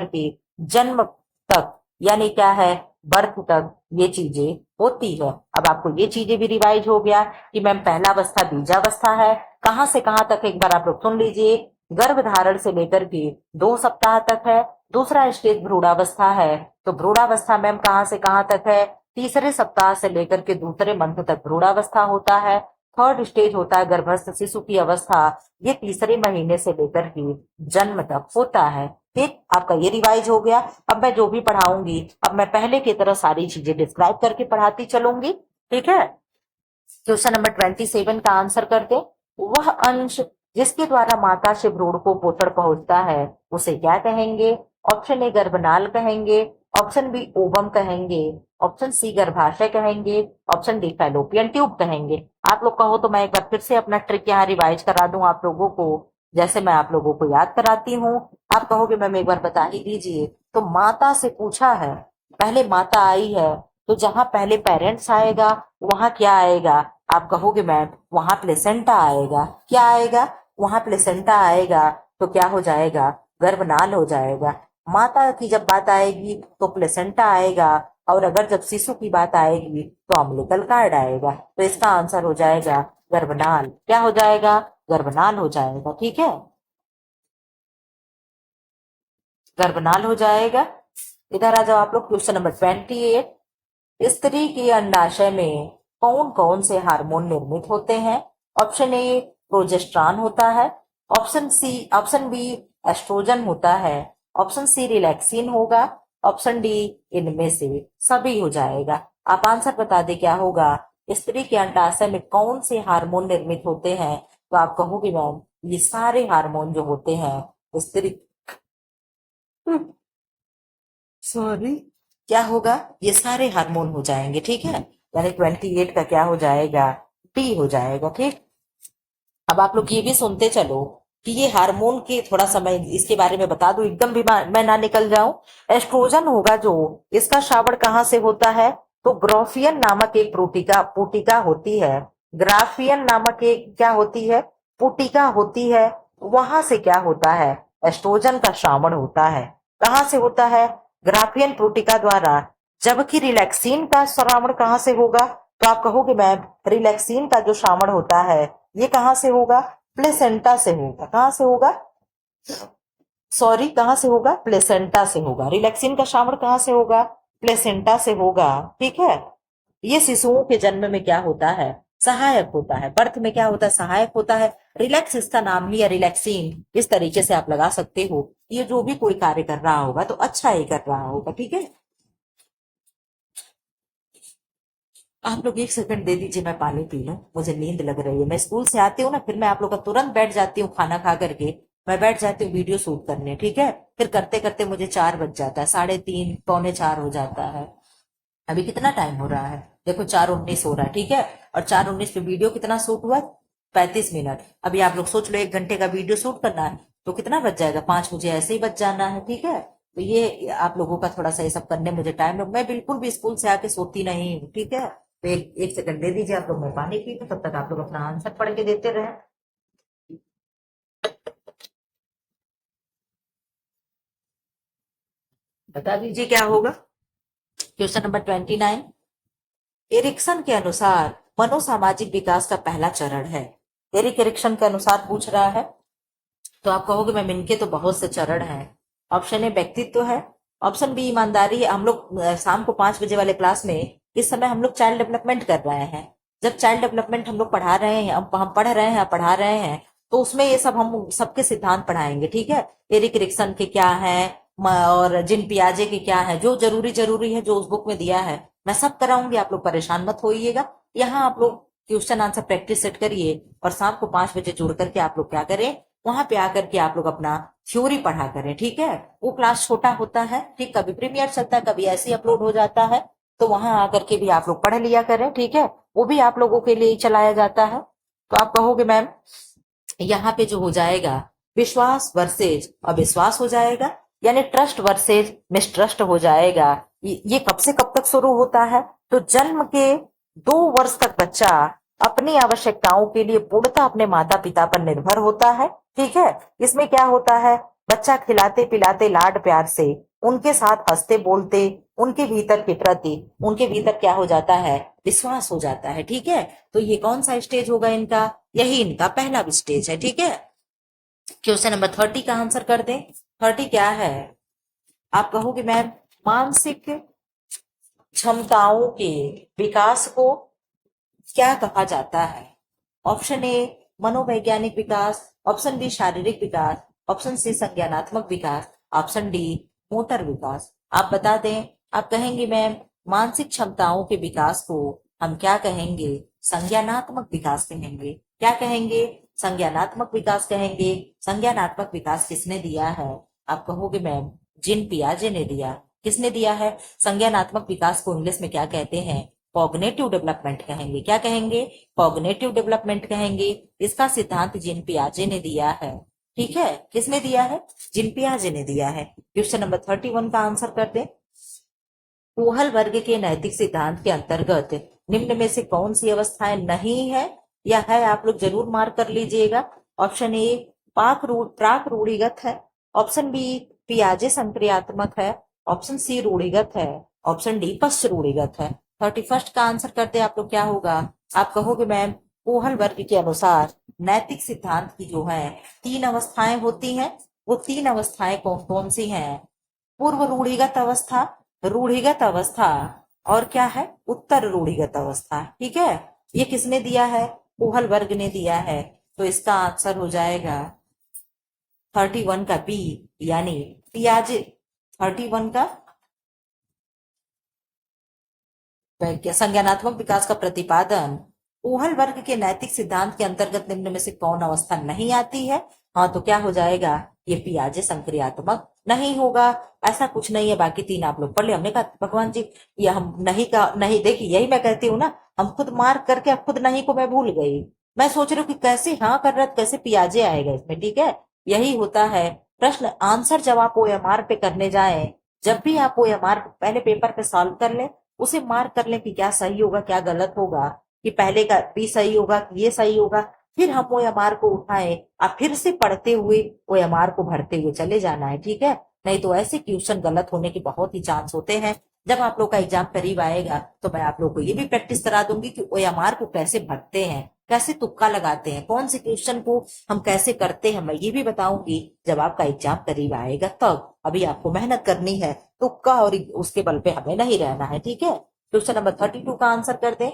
के जन्म तक, यानी क्या है बर्थ तक ये चीजें होती है। अब आपको ये चीजें भी रिवाइज हो गया कि मैम पहला अवस्था बीजावस्था है। कहां से कहां तक एक बार आप लोग सुन लीजिए। गर्भ धारण से लेकर के 2 सप्ताह तक है। दूसरा स्टेज भ्रूणावस्था है। तो भ्रूणावस्था मैम कहां से कहां तक है? तीसरे सप्ताह से लेकर के दूसरे मंथ तक भ्रूणावस्था होता है। थर्ड स्टेज होता है गर्भस्थ शिशु की अवस्था। ये तीसरे महीने से लेकर के जन्म तक होता है। ठीक, आपका ये रिवाइज हो गया। अब मैं जो भी पढ़ाऊंगी, अब मैं पहले की तरह सारी चीजें डिस्क्राइब करके पढ़ाती चलूंगी। ठीक है, क्वेश्चन नंबर 27 का आंसर करते। वह अंश जिसके द्वारा माता से भ्रूण को पोषण पहुंचता है उसे क्या कहेंगे? ऑप्शन ए गर्भनाल कहेंगे, ऑप्शन बी ओवम कहेंगे, ऑप्शन सी गर्भाशय कहेंगे, ऑप्शन डी फैलोपियन ट्यूब कहेंगे। आप लोग कहो तो मैं एक बार फिर से अपना ट्रिक यहाँ रिवाइज करा दूं आप लोगों को, जैसे मैं आप लोगों को याद कराती हूँ। आप कहोगे मैम एक बार बता ही दीजिए। तो माता से पूछा है, पहले माता आई है, तो जहां पहले पेरेंट्स आएगा वहां क्या आएगा? आप कहोगे मैम वहां प्लेसेंटा आएगा। क्या आएगा? वहां प्लेसेंटा आएगा। तो क्या हो जाएगा? गर्भनाल हो जाएगा। माता की जब बात आएगी तो प्लेसेंटा आएगा, और अगर जब शिशु की बात आएगी तो अम्बिलिकल कार्ड आएगा। तो इसका आंसर हो जाएगा गर्भनाल। क्या हो जाएगा? गर्भनाल हो जाएगा। ठीक है, गर्भनाल हो जाएगा। इधर आ जाओ आप लोग, क्वेश्चन नंबर 28। स्त्री के अंडाशय में कौन कौन से हार्मोन निर्मित होते हैं? ऑप्शन ए प्रोजेस्ट्रॉन होता है, ऑप्शन बी एस्ट्रोजन होता है, ऑप्शन सी रिलैक्सिन होगा, ऑप्शन डी इनमें से सभी हो जाएगा। आप आंसर बता दे क्या होगा? स्त्री के अंडाशय में कौन से हार्मोन निर्मित होते हैं? तो आप कहोगे मैम ये सारे हार्मोन जो होते हैं स्त्री, सॉरी, क्या होगा? ये सारे हार्मोन हो जाएंगे। ठीक है, यानी 28 का क्या हो जाएगा? डी हो जाएगा। ठीक, अब आप लोग ये भी सुनते चलो कि ये हार्मोन के थोड़ा समय इसके बारे में बता दूं, एकदम भी मैं ना निकल जाऊं। एस्ट्रोजन होगा जो, इसका श्रावण कहाँ से होता है? तो ग्राफियन नामक एक पुटिका पुटिका होती है, ग्राफियन नामक एक क्या होती है, पुटिका होती है। वहां से क्या होता है, एस्ट्रोजन का श्रावण होता है। कहां से होता है, ग्राफियन पुटिका द्वारा। जबकि रिलैक्सिन का श्रावण कहां से होगा, तो आप कहोगे मैम रिलैक्सिन का जो श्रावण होता है ये कहां से होगा, प्लेसेंटा से होगा। कहां से होगा, सॉरी कहां से होगा, प्लेसेंटा से होगा। रिलैक्सिन का श्रावण कहां से होगा, प्लेसेंटा से होगा। ठीक है, ये शिशुओं के जन्म में क्या होता है, सहायक होता है। बर्थ में क्या होता है, सहायक होता है। रिलैक्स इसका नाम ही है, रिलैक्सिन। इस तरीके से आप लगा सकते हो। ये जो भी कोई कार्य कर रहा होगा तो अच्छा ही कर रहा होगा। ठीक है, आप लोग एक सेकंड दे दीजिए, मैं पानी पी लूं, मुझे नींद लग रही है। मैं स्कूल से आती हूँ ना, फिर मैं आप लोग का तुरंत बैठ जाती हूँ, खाना खा करके मैं बैठ जाती हूँ वीडियो शूट करने। ठीक है, फिर करते करते मुझे 4 बज जाता है, 3:30 पौने 4 हो जाता है। अभी कितना टाइम हो रहा है, देखो 4:19 हो रहा है। ठीक है, और 4:19 पे वीडियो कितना शूट हुआ, 35 मिनट। अभी आप लोग सोच लो 1 घंटे का वीडियो शूट करना है तो कितना बच जाएगा, 5 मुझे ऐसे ही बच जाना है। ठीक है, तो ये आप लोगों का थोड़ा सा ये सब करने मुझे टाइम लग, मैं बिल्कुल भी स्कूल से आके सोती नहीं हूँ। ठीक है, तो एक सेकंड दे दीजिए आप लोग, मैं पानी पी लूं, तब तक आप लोग अपना आंसर पढ़ के देते रहे। बता दीजिए क्या होगा। क्वेश्चन नंबर 29, एरिक्सन के अनुसार मनोसामाजिक विकास का पहला चरण है। एरिक एरिक्सन के अनुसार पूछ रहा है, तो आप कहोगे मैम इनके तो बहुत से चरण हैं। ऑप्शन ए व्यक्तित्व है, ऑप्शन बी ईमानदारी है। हम लोग शाम को 5 बजे वाले क्लास में इस समय हम लोग चाइल्ड डेवलपमेंट कर रहे हैं। जब चाइल्ड डेवलपमेंट हम लोग पढ़ा रहे हैं, हम पढ़ रहे हैं पढ़ा रहे हैं, तो उसमें ये सब हम सबके सिद्धांत पढ़ाएंगे। ठीक है, एरिक एरिक्सन के क्या है, और जिन पियाजे के क्या है, जो जरूरी जरूरी है जो उस बुक में दिया है मैं सब कराऊंगी। आप लोग परेशान मत होइएगा। यहाँ आप लोग क्वेश्चन आंसर प्रैक्टिस सेट करिए, और शाम को 5 बजे जुड़ करके आप लोग क्या करें, वहां पे आकर के आप लोग अपना थ्योरी पढ़ा करें। ठीक है, वो क्लास छोटा होता है, ठीक, कभी प्रीमियर चलता है, कभी ऐसे ही अपलोड हो जाता है, तो वहां आकर के भी आप लोग पढ़ लिया करें। ठीक है, वो भी आप लोगों के लिए ही चलाया जाता है। तो आप कहोगे मैम यहाँ पे जो हो जाएगा, विश्वास वर्सेज अविश्वास हो जाएगा, यानी ट्रस्ट वर्सेज मिसट्रस्ट हो जाएगा। ये कब से कब तक शुरू होता है, तो जन्म के 2 वर्ष तक बच्चा अपनी आवश्यकताओं के लिए पूर्णतः अपने माता पिता पर निर्भर होता है। ठीक है, इसमें क्या होता है, बच्चा खिलाते पिलाते लाड प्यार से उनके साथ हंसते बोलते उनके भीतर के प्रति उनके भीतर क्या हो जाता है, विश्वास हो जाता है। ठीक है, तो ये कौन सा स्टेज होगा इनका, यही इनका पहला स्टेज है। ठीक है, क्वेश्चन नंबर 30 का आंसर कर दें। 30 क्या है, आप कहोगे मैम मानसिक क्षमताओं के विकास को क्या कहा जाता है। ऑप्शन ए मनोवैज्ञानिक विकास, ऑप्शन बी शारीरिक विकास, ऑप्शन सी संज्ञानात्मक विकास, ऑप्शन डी मोटर विकास। आप बता दें, आप कहेंगे मैम मानसिक क्षमताओं के विकास को हम क्या कहेंगे, संज्ञानात्मक विकास कहेंगे। क्या कहेंगे, संज्ञानात्मक विकास कहेंगे। संज्ञानात्मक विकास किसने दिया है, आप कहोगे मैम जिन पियाजे ने दिया। किसने दिया है, संज्ञानात्मक विकास को इंग्लिश में क्या कहते हैं, कॉग्निटिव डेवलपमेंट कहेंगे। क्या कहेंगे, कॉग्निटिव डेवलपमेंट कहेंगे। इसका सिद्धांत जिन पियाजे ने दिया है। ठीक है, किसने दिया है, जिन पियाजे ने दिया है। क्वेश्चन नंबर 31 का आंसर कर दे। कोहल वर्ग के नैतिक सिद्धांत के अंतर्गत निम्न में से कौन सी अवस्थाएं नहीं है या है, आप लोग जरूर मार्क कर लीजिएगा। ऑप्शन ए प्राक रूढ़िगत है, ऑप्शन बी पियाजे संक्रियात्मक है, ऑप्शन सी रूढ़िगत है, ऑप्शन डी पश्च रूढ़िगत है। 31 का आंसर करते आप लोग क्या होगा, आप कहोगे मैम कोहल वर्ग के अनुसार नैतिक सिद्धांत की जो है 3 अवस्थाएं होती हैं। वो 3 अवस्थाएं कौन कौन सी हैं, पूर्व रूढ़िगत अवस्था, रूढ़िगत अवस्था, और क्या है, उत्तर रूढ़िगत अवस्था। ठीक है, ये किसने दिया है, कोहल वर्ग ने दिया है। तो इसका आंसर हो जाएगा 31 का बी, यानी पियाजे। 31 का संज्ञानात्मक विकास का प्रतिपादन कोहल वर्ग के नैतिक सिद्धांत के अंतर्गत निम्न में से कौन अवस्था नहीं आती है। हाँ, तो क्या हो जाएगा, ये पियाजे संक्रियात्मक नहीं होगा। ऐसा कुछ नहीं है, बाकी 3 आप लोग पढ़ ले। हमने कहा भगवान जी ये हम नहीं का नहीं, देखिए यही मैं कहती हूँ ना, हम खुद मार्क करके खुद नहीं को मैं भूल गई। मैं सोच रही हूँ कि कैसे हाँ कर रहा, कैसे पियाजे आएगा इसमें। ठीक है, यही होता है प्रश्न आंसर। जब आप OMR पे करने जाए, जब भी आप OMR पहले पेपर पे सॉल्व कर ले, उसे मार्क कर लें कि क्या सही होगा क्या गलत होगा, कि पहले का भी सही होगा कि ये सही होगा। फिर हम वो एमआर को उठाएं और फिर से पढ़ते हुए वो एमआर को भरते हुए चले जाना है, ठीक है। नहीं तो ऐसे क्वेश्चन गलत होने के बहुत ही चांस होते हैं। जब आप लोग का एग्जाम करीब आएगा तो मैं आप लोग को ये भी प्रैक्टिस करा दूंगी कि ओएमआर को कैसे भरते हैं, कैसे तुक्का लगाते हैं, कौन से क्वेश्चन को हम कैसे करते हैं, मैं ये भी बताऊंगी जब आपका एग्जाम करीब आएगा तब। अभी आपको मेहनत करनी है, तुक्का और उसके बल पे हमें नहीं रहना है, ठीक है। क्वेश्चन नंबर 32 का आंसर कर दें।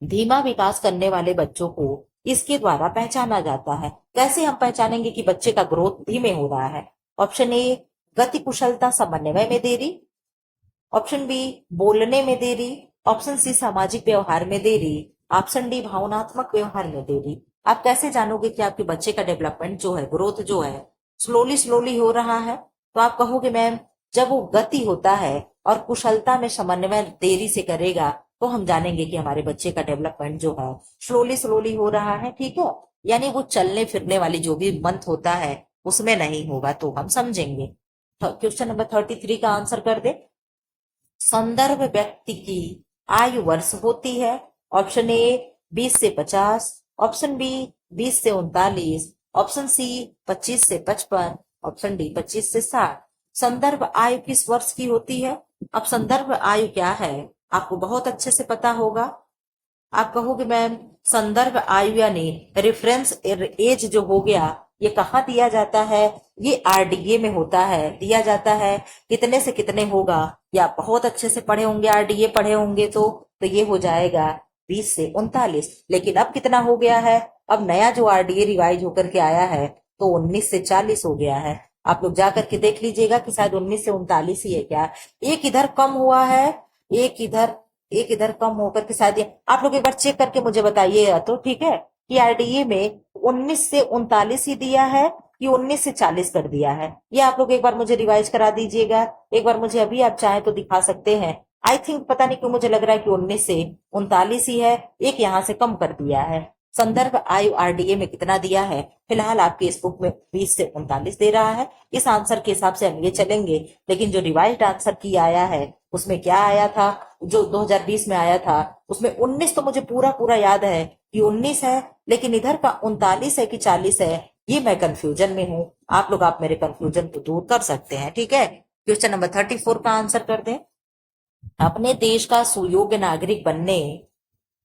धीमा विकास करने वाले बच्चों को इसके द्वारा पहचाना जाता है। कैसे हम पहचानेंगे कि बच्चे का ग्रोथ धीमे हो रहा है? ऑप्शन ए, गति कुशलता समन्वय में देरी। ऑप्शन बी, बोलने में देरी। ऑप्शन सी, सामाजिक व्यवहार में देरी। ऑप्शन डी, भावनात्मक व्यवहार में देरी। आप कैसे जानोगे कि आपके बच्चे का डेवलपमेंट जो है, ग्रोथ जो है, स्लोली स्लोली हो रहा है? तो आप कहोगे मैम जब वो गति होता है और कुशलता में समन्वय देरी से करेगा तो हम जानेंगे कि हमारे बच्चे का डेवलपमेंट जो है स्लोली स्लोली हो रहा है, ठीक है। यानी वो चलने फिरने वाली जो भी मंथ होता है उसमें नहीं होगा तो हम समझेंगे। क्वेश्चन नंबर 33 का आंसर कर दे। संदर्भ व्यक्ति की आयु वर्ष होती है। ऑप्शन ए 20 से 50, ऑप्शन बी 20 से 39, ऑप्शन सी 25 से 55, ऑप्शन डी 25 से 60। संदर्भ आयु किस वर्ष की होती है? अब संदर्भ आयु क्या है आपको बहुत अच्छे से पता होगा। आप कहोगे मैम संदर्भ आयु यानी रेफरेंस एज जो हो गया ये कहाँ दिया जाता है? ये आरडीए में होता है, दिया जाता है। कितने से कितने होगा? या बहुत अच्छे से पढ़े होंगे, आरडीए पढ़े होंगे तो ये हो जाएगा 20 से 39। लेकिन अब कितना हो गया है? अब नया जो आरडीए रिवाइज होकर के आया है तो 19 से 40 हो गया है। आप लोग जा करके देख लीजिएगा कि शायद 19 से 39 ही है क्या। एक इधर कम हुआ है, एक इधर कम होकर के शायद आप लोग एक बार चेक करके मुझे बताइए तो, ठीक है, कि आरडीए में 19 से 39 ही दिया है कि 19 से 40 कर दिया है। ये आप लोग एक बार मुझे रिवाइज करा दीजिएगा। एक बार मुझे अभी आप चाहें तो दिखा सकते हैं। आई थिंक पता नहीं क्यों मुझे लग रहा है कि 19 से 39 ही है, एक यहाँ से कम कर दिया है। संदर्भ आयु आरडीए में कितना दिया है? फिलहाल आपके इस बुक में 20 से 39 दे रहा है। इस आंसर के हिसाब से हम ये चलेंगे। लेकिन जो रिवाइज्ड आंसर की आया है उसमें क्या आया था? जो 2020 में आया था उसमें 19 तो मुझे पूरा पूरा याद है कि 19 है, लेकिन इधर का 39 है कि 40 है, ये मैं कंफ्यूजन में हूँ। आप मेरे कंफ्यूजन को दूर कर सकते हैं, ठीक है। क्वेश्चन नंबर 34 का आंसर कर दें। अपने देश का सुयोग्य नागरिक बनने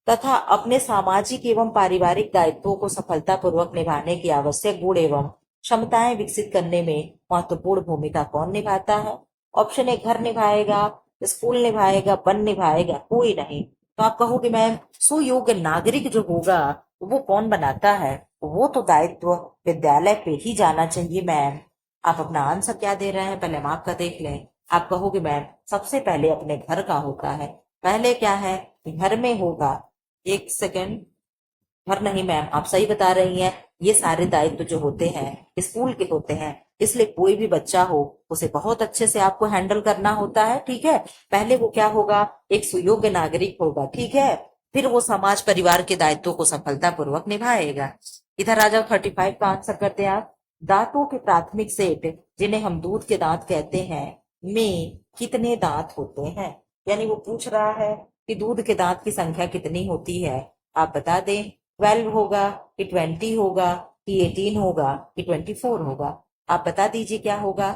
तथा अपने सामाजिक एवं पारिवारिक दायित्वों को सफलतापूर्वक निभाने की आवश्यक गुण एवं क्षमताएं विकसित करने में महत्वपूर्ण भूमिका कौन निभाता है? ऑप्शन ए, घर निभाएगा, स्कूल निभाएगा, वन निभाएगा, कोई नहीं। तो आप कहोगे मैम सुयोग्य नागरिक जो होगा वो कौन बनाता है? वो तो दायित्व विद्यालय पे ही जाना चाहिए मैम। आप अपना आंसर क्या दे रहे हैं पहले हम आपका देख लें। आप कहोगे मैम सबसे पहले अपने घर का होता है। पहले क्या है? घर में होगा। एक सेकेंड, घर नहीं मैम, आप सही बता रही हैं। ये सारे दायित्व जो होते हैं स्कूल के होते हैं, इसलिए कोई भी बच्चा हो उसे बहुत अच्छे से आपको हैंडल करना होता है, ठीक है। पहले वो क्या होगा? एक सुयोग्य नागरिक होगा, ठीक है। फिर वो समाज परिवार के दायित्वों को सफलतापूर्वक निभाएगा। इधर आ जाओ, 35 का आंसर करते हैं आप। दांतों के प्राथमिक सेट जिन्हें हम दूध के दांत कहते हैं में कितने दांत होते हैं? यानी वो पूछ रहा है कि दूध के दांत की संख्या कितनी होती है। आप बता दें 12 होगा कि 20 होगा कि 18 होगा कि 24 होगा। आप बता दीजिए क्या होगा।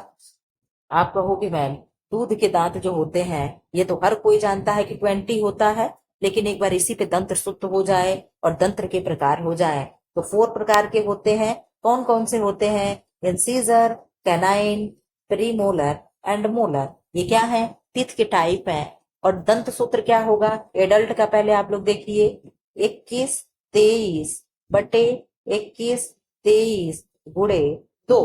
आप कहोगे मैम दूध के दांत जो होते हैं ये तो हर कोई जानता है कि 20 होता है, लेकिन एक बार इसी पे दंत्र शुद्ध हो जाए और दंत्र के प्रकार हो जाए तो 4 प्रकार के होते हैं। कौन कौन से होते हैं? Incisor, canine, premolar and molar. ये क्या है? टीथ के टाइप है। और दंत सूत्र क्या होगा? एडल्ट का पहले आप लोग देखिए 21 23 बटे 21 23 गुणे 2।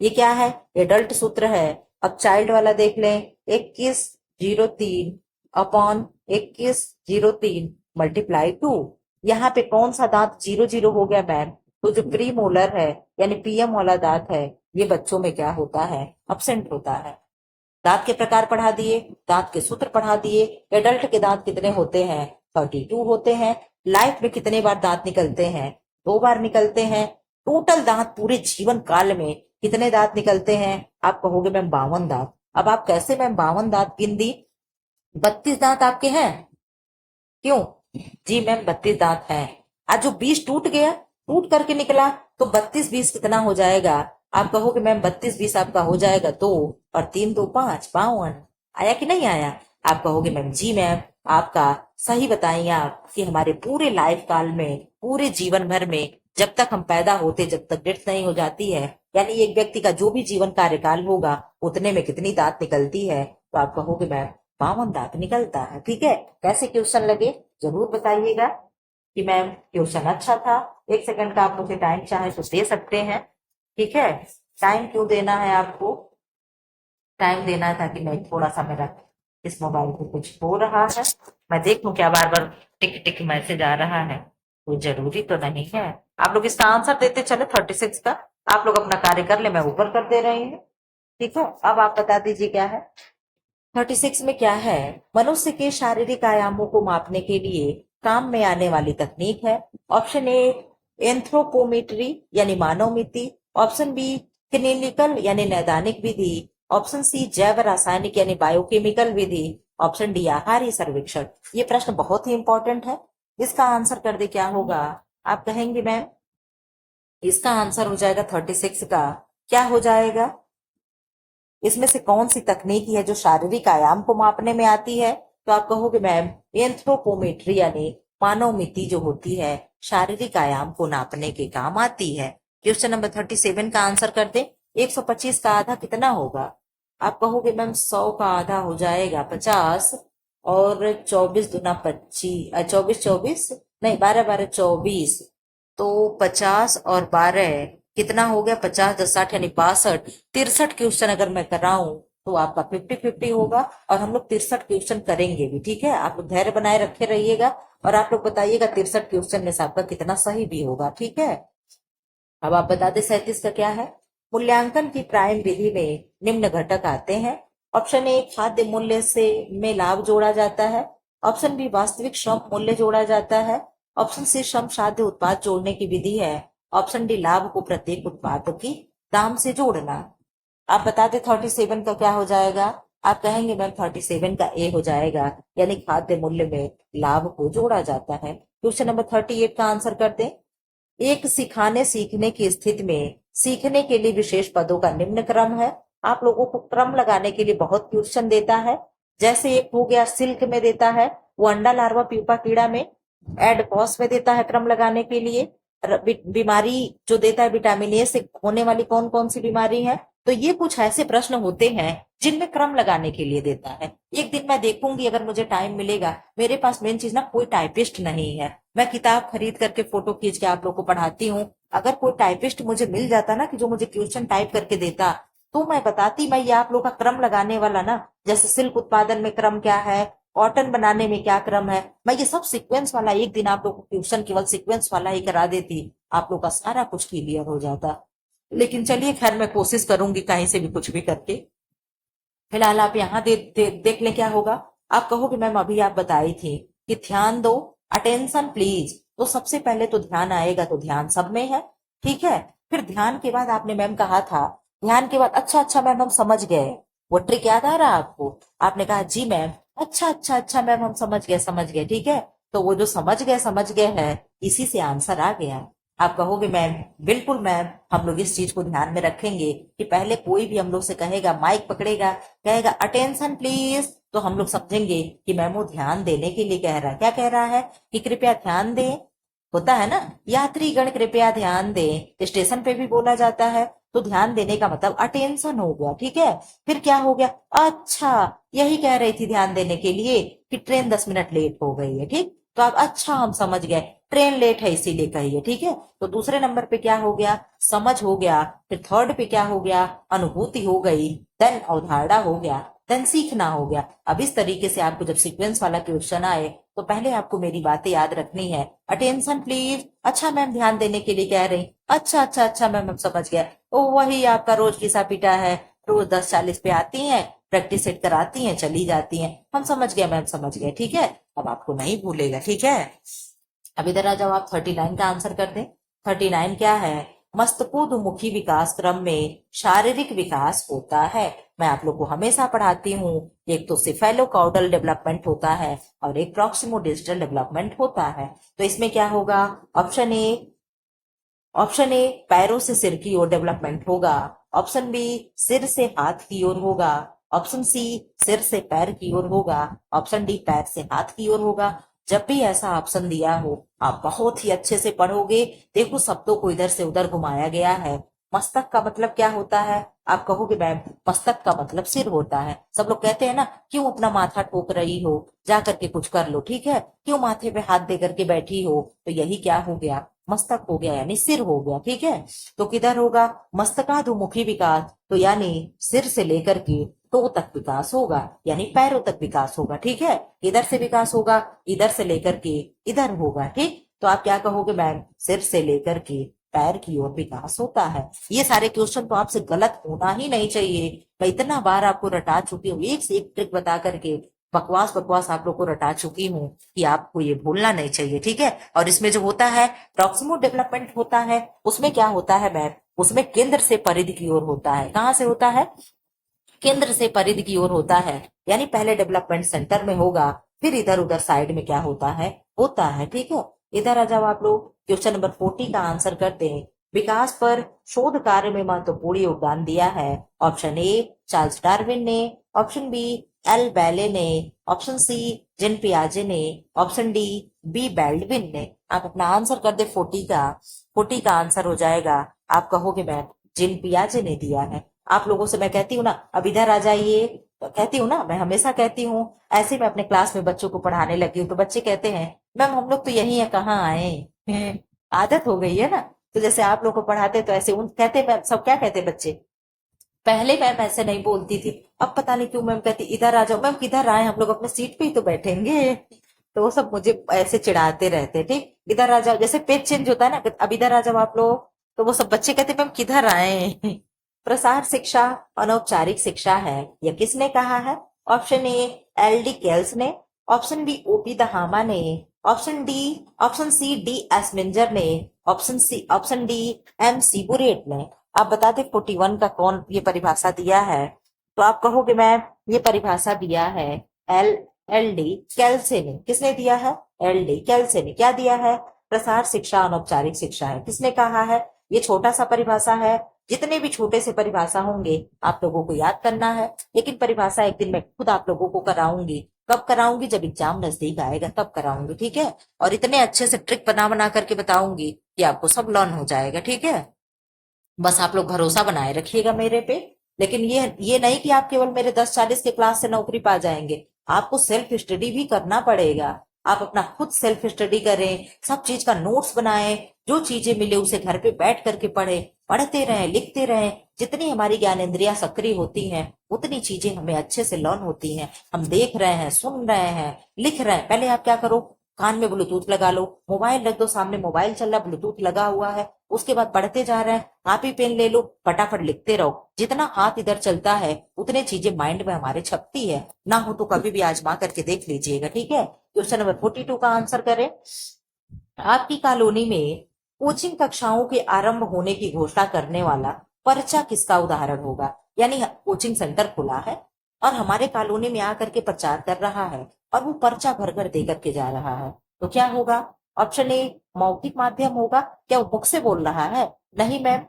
ये क्या है? एडल्ट सूत्र है। अब चाइल्ड वाला देख लें 21/03 अपॉन 21/03 मल्टीप्लाई 2। यहाँ पे कौन सा दांत 0 0 हो गया मैम? तो जो प्री मोलर है यानी पीएम वाला दांत है ये बच्चों में क्या होता है? अब्सेंट होता है। दांत के प्रकार पढ़ा दिए, दांत के सूत्र पढ़ा दिए। एडल्ट के दांत कितने होते हैं? 32 होते हैं। लाइफ में कितने बार दांत निकलते हैं? 2 बार निकलते हैं। टोटल दांत पूरे जीवन काल में कितने दांत निकलते हैं? आप कहोगे मैम 52 दांत। अब आप कैसे मैम 52 दांत गिन दी? 32 दांत आपके हैं? क्यों? जी मैम 32 दांत हैं। आज जो 20 टूट गया, टूट करके निकला, तो 32 20 कितना हो जाएगा? आप कहोगे मैम 32 20 आपका हो जाएगा 2, और 3 2 5, 52। आया कि नहीं आया? आप कहोगे मैम जी मैम आपका सही बताइए आप कि हमारे पूरे लाइफ काल में, पूरे जीवन भर में, जब तक हम पैदा होते जब तक डेथ नहीं हो जाती है, यानी एक व्यक्ति का जो भी जीवन कार्यकाल होगा उतने में कितनी दांत निकलती है? तो आप कहोगे मैम 52 दांत निकलता है। ठीक है, कैसे क्वेश्चन लगे जरूर बताइएगा कि मैम क्वेश्चन अच्छा था। 1 सेकंड का आप मुझे टाइम चाहे तो दे सकते हैं। ठीक है, टाइम क्यों देना है आपको? टाइम देना है ताकि मैं थोड़ा सा, मेरा इस मोबाइल पे कुछ हो रहा है, मैं देखूं क्या बार बार टिक टिक मैसेज आ रहा है, कोई जरूरी तो नहीं है। आप लोग इसका आंसर देते चले 36 का। आप लोग अपना कार्य कर ले, मैं ऊपर कर दे रही हूँ। ठीक है, अब आप बता दीजिए क्या है। 36 में क्या है? मनुष्य के शारीरिक आयामों को मापने के लिए काम में आने वाली तकनीक है। ऑप्शन ए एंथ्रोपोमेट्री यानी मानव मिति, ऑप्शन बी क्लिनिकल यानी नैदानिक विधि, ऑप्शन सी जैव रासायनिक यानी बायोकेमिकल विधि, ऑप्शन डी आहारी सर्वेक्षण। ये प्रश्न बहुत ही इंपॉर्टेंट है, इसका आंसर कर दे क्या होगा? आप कहेंगे मैम इसका आंसर हो जाएगा 36 का, क्या हो जाएगा? इसमें से कौन सी तकनीकी है जो शारीरिक आयाम को मापने में आती है? तो आप कहोगे मैम एंथ्रोपोमेट्री यानी मानव मिति जो होती है शारीरिक आयाम को नापने के काम आती है। क्वेश्चन नंबर 37 का आंसर कर दे। 125 का आधा कितना होगा? आप कहोगे मैम 100 का आधा हो जाएगा 50, और 24 दूना 25, 24 24, नहीं 12 12 24, तो 50 और 12 कितना हो गया? 50 10 60 यानी 62। 63 क्वेश्चन अगर मैं कराऊं तो आपका 50-50 होगा, और हम लोग 63 क्वेश्चन करेंगे भी। ठीक है, आप लोग धैर्य बनाए रखे रहिएगा, और आप लोग बताइएगा 63 क्वेश्चन में से आपका कितना सही भी होगा। ठीक है, अब आप बता दें 37 का क्या है। मूल्यांकन की प्राइम विधि में निम्न घटक आते हैं। ऑप्शन ए खाद्य मूल्य से में लाभ जोड़ा जाता है, ऑप्शन बी वास्तविक श्रम मूल्य जोड़ा जाता है, ऑप्शन सी श्रम साध्य उत्पाद जोड़ने की विधि है, ऑप्शन डी लाभ को प्रत्येक उत्पाद की दाम से जोड़ना। आप बता दें 37 का क्या हो जाएगा? आप कहेंगे मैम 37 का ए हो जाएगा, यानी खाद्य मूल्य में लाभ को जोड़ा जाता है। क्वेश्चन नंबर 38 का आंसर कर दें। एक सिखाने सीखने की स्थिति में सीखने के लिए विशेष पदों का निम्न क्रम है। आप लोगों को क्रम लगाने के लिए बहुत क्वेश्चन देता है। जैसे एक हो गया सिल्क में देता है, वो अंडा लार्वा प्यूपा कीड़ा में, एडपॉस में देता है क्रम लगाने के लिए। बीमारी जो देता है विटामिन ए से होने वाली कौन कौन सी बीमारी है। तो ये कुछ ऐसे प्रश्न होते हैं जिनमें क्रम लगाने के लिए देता है। एक दिन मैं देखूंगी अगर मुझे टाइम मिलेगा, मेरे पास मेन चीज ना कोई टाइपिस्ट नहीं है, मैं किताब खरीद करके फोटो खींच के आप लोग को पढ़ाती हूँ। अगर कोई टाइपिस्ट मुझे मिल जाता ना कि जो मुझे क्वेश्चन टाइप करके देता, तो मैं बताती, मैं ये आप लोग का क्रम लगाने वाला ना, जैसे सिल्क उत्पादन में क्रम क्या है, कॉटन बनाने में क्या क्रम है, मैं ये सब सीक्वेंस वाला एक दिन आप लोग को क्वेश्चन केवल सीक्वेंस वाला ही करा देती, आप लोग का सारा कुछ क्लियर हो जाता। लेकिन चलिए खैर, मैं कोशिश करूंगी कहीं से भी कुछ भी करके। फिलहाल आप यहाँ देख लें क्या होगा। आप कहोगे मैम अभी आप बताई थी कि ध्यान दो, अटेंशन प्लीज, तो सबसे पहले तो ध्यान आएगा, तो ध्यान सब में है। ठीक है, फिर ध्यान के बाद आपने मैम कहा था, ध्यान के बाद अच्छा अच्छा मैम हम समझ गए, वो ट्रिक याद आ रहा आपको? आपने कहा जी मैम, अच्छा अच्छा अच्छा मैम हम समझ गए। ठीक है, तो वो जो समझ गए है, इसी से आंसर आ गया। आप कहोगे मैम बिल्कुल मैम, हम लोग इस चीज को ध्यान में रखेंगे कि पहले कोई भी हम लोग से कहेगा, माइक पकड़ेगा, कहेगा अटेंशन प्लीज, तो हम लोग समझेंगे कि मैम वो ध्यान देने के लिए कह रहा है। क्या कह रहा है? कि कृपया ध्यान दें, होता है ना, यात्रीगण कृपया ध्यान दें, स्टेशन पे भी बोला जाता है। तो ध्यान देने का मतलब अटेंशन हो गया। ठीक है, फिर क्या हो गया? अच्छा, यही कह रही थी ध्यान देने के लिए कि ट्रेन 10 मिनट लेट हो गई है। ठीक, तो अब अच्छा हम समझ गए, ट्रेन लेट है इसीलिए कही है। ठीक है, तो दूसरे नंबर पे क्या हो गया? समझ हो गया। फिर थर्ड पे क्या हो गया? अनुभूति हो गई। देन अवधारणा हो गया। देन सीखना हो गया। अब इस तरीके से आपको जब सीक्वेंस वाला क्वेश्चन आए, तो पहले आपको मेरी बातें याद रखनी है। अटेंशन प्लीज, अच्छा मैम ध्यान देने के लिए कह रही, अच्छा अच्छा अच्छा मैम हम समझ गए। ओ वही आपका रोज घिसा पीटा है, रोज 10:40 पे आती हैं, प्रैक्टिस सेट कराती हैं, चली जाती हैं, हम समझ गए मैम समझ गए। ठीक है, अब आपको नहीं भूलेगा। ठीक है, अब इधर आ जाओ, आप 39 का आंसर कर दें। 39 क्या है? मस्तकोद्मुखी विकास क्रम में शारीरिक विकास होता है। मैं आप लोग को हमेशा पढ़ाती हूँ, एक तो सिफेलोकॉर्डल डेवलपमेंट होता है और एक प्रॉक्सिमोडिस्टल डेवलपमेंट होता है। तो इसमें क्या होगा? ऑप्शन ए पैरों से सिर की ओर डेवलपमेंट होगा, ऑप्शन बी सिर से हाथ की ओर होगा, ऑप्शन सी सिर से पैर की ओर होगा, ऑप्शन डी पैर से हाथ की ओर होगा। जब भी ऐसा ऑप्शन दिया हो आप बहुत ही अच्छे से पढ़ोगे। देखो शब्दों को इधर से उधर घुमाया गया है। मस्तक का मतलब क्या होता है? आप कहोगे मैम मस्तक का मतलब सिर होता है। सब लोग कहते हैं ना, क्यों अपना माथा ठोक रही हो, जा करके कुछ कर लो, ठीक है, क्यों माथे पे हाथ दे करके बैठी हो। तो यही क्या हो गया? मस्तक हो गया, यानी सिर हो गया, ठीक है। तो किधर होगा? मस्तकाधुमुखी विकास, तो यानी सिर से लेकर के टो तक विकास होगा, यानी पैरों तक विकास होगा, ठीक है। इधर से विकास होगा, इधर से लेकर के इधर होगा, ठीक। तो आप क्या कहोगे मैम? सिर से लेकर के पैर की ओर विकास होता है। ये सारे क्वेश्चन तो आपसे गलत होना ही नहीं चाहिए। मैं इतना बार आपको रटा चुकी हूँ, एक से एक ट्रिक बता करके बकवास बकवास आप लोग को रटा चुकी हूँ कि आपको ये भूलना नहीं चाहिए, ठीक है। और इसमें जो होता है प्रॉक्सिमो डेवलपमेंट होता है, उसमें क्या होता है मैम? उसमें केंद्र से परिधि की ओर होता है। कहाँ से होता है? केंद्र से परिधि की ओर होता है, यानी पहले डेवलपमेंट सेंटर में होगा, फिर इधर उधर साइड में क्या होता है, ठीक है। इधर आ जाओ आप लोग, क्वेश्चन नंबर 40 का आंसर करते हैं। विकास पर शोध कार्य में महत्वपूर्ण योगदान दिया है। ऑप्शन ए चार्ल्स डार्विन ने, ऑप्शन बी एल बैले ने, ऑप्शन सी जिन पियाजे ने, ऑप्शन डी बी बेल्डविन ने। आप अपना आंसर कर दे 40 का आंसर हो जाएगा, आप कहोगे मैम जिन पियाजे ने दिया है। आप लोगों से मैं कहती हूँ ना, अब इधर आ जाइए, तो कहती हूँ ना, मैं हमेशा कहती हूँ। ऐसे मैं अपने क्लास में बच्चों को पढ़ाने लगी हूँ तो बच्चे कहते हैं मैम हम लोग तो यही है, कहाँ आए आदत हो गई है ना। तो जैसे आप लोग को पढ़ाते तो ऐसे उन कहते, मैम सब क्या कहते बच्चे, पहले मैम ऐसे नहीं बोलती थी, अब पता नहीं क्यों मैम कहती इधर आ जाओ। मैम किधर आए, हम लोग अपने सीट पे ही तो बैठेंगे। तो वो सब मुझे ऐसे चिढ़ाते रहते, ठीक, इधर आ जाओ, जैसे पेज चेंज होता है ना, अब इधर आ जाओ आप लोग, तो वो सब बच्चे कहते मैम किधर आए प्रसार शिक्षा अनौपचारिक शिक्षा है, यह किसने कहा है? ऑप्शन ए एल डी केल्स ने, ऑप्शन बी ओपी दहामा ने, ऑप्शन सी डी एसमिंजर ने, ऑप्शन डी एम सी बुरेट ने। आप बता दे 41 का कौन ये परिभाषा दिया है? तो आप कहोगे मैम ये परिभाषा दिया है एल एल डी कैल्से ने। किसने दिया है? एल डी कैल्से ने। क्या दिया है? प्रसार शिक्षा अनौपचारिक शिक्षा है। किसने कहा है? ये छोटा सा परिभाषा है, जितने भी छोटे से परिभाषा होंगे आप लोगों को याद करना है। लेकिन परिभाषा एक दिन मैं खुद आप लोगों को कराऊंगी। कब कराऊंगी? जब एग्जाम नजदीक आएगा तब कराऊंगी, ठीक है। और इतने अच्छे से ट्रिक बना बना करके बताऊंगी कि आपको सब लर्न हो जाएगा, ठीक है। बस आप लोग भरोसा बनाए रखिएगा मेरे पे। लेकिन ये नहीं कि आप केवल मेरे 10-40 के क्लास से नौकरी पा जाएंगे, आपको सेल्फ स्टडी भी करना पड़ेगा। आप अपना खुद सेल्फ स्टडी करें, सब चीज का नोट्स बनाएं, जो चीजें मिले उसे घर पे बैठ करके पढ़ते रहें, लिखते रहें। जितनी हमारी ज्ञानेंद्रियां सक्रिय होती हैं उतनी चीजें हमें अच्छे से लर्न होती हैं। हम देख रहे हैं, सुन रहे हैं, लिख रहे हैं। पहले आप क्या करो, कान में ब्लूटूथ लगा लो, मोबाइल रख दो सामने, मोबाइल चल रहा, ब्लूटूथ लगा हुआ है, उसके बाद पढ़ते जा रहे हैं, कॉपी पेन ले लो, फटाफट लिखते रहो। जितना हाथ इधर चलता है उतने चीजें माइंड में हमारे छपती है। ना हो तो कभी भी आजमा करके देख लीजिएगा, ठीक है। क्वेश्चन नंबर 42 का आंसर करें। आपकी कॉलोनी में कोचिंग कक्षाओं के आरंभ होने की घोषणा करने वाला पर्चा किसका उदाहरण होगा? यानी कोचिंग सेंटर खुला है और हमारे कॉलोनी में आकर के प्रचार कर रहा है और वो पर्चा भर भर दे करके जा रहा है, तो क्या होगा? ऑप्शन ए मौखिक माध्यम होगा। क्या वो मुख से बोल रहा है? नहीं मैम।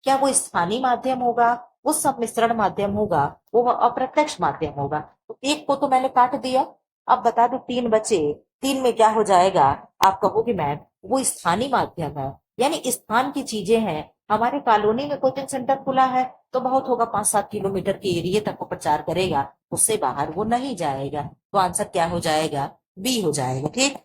क्या वो स्थानीय माध्यम होगा? वो सम्मिश्रण माध्यम होगा, वो अप्रत्यक्ष माध्यम होगा। तो एक को तो मैंने काट दिया, अब बता दो 3 बचे, 3 में क्या हो जाएगा? आप कहोगे मैम वो स्थानीय माध्यम है, यानी स्थान की चीजें हैं। हमारे कॉलोनी में कोचिंग सेंटर खुला है तो बहुत होगा 5-7 किलोमीटर के एरिया तक वो प्रचार करेगा, उससे बाहर वो नहीं जाएगा। तो आंसर क्या हो जाएगा? बी हो जाएगा, ठीक।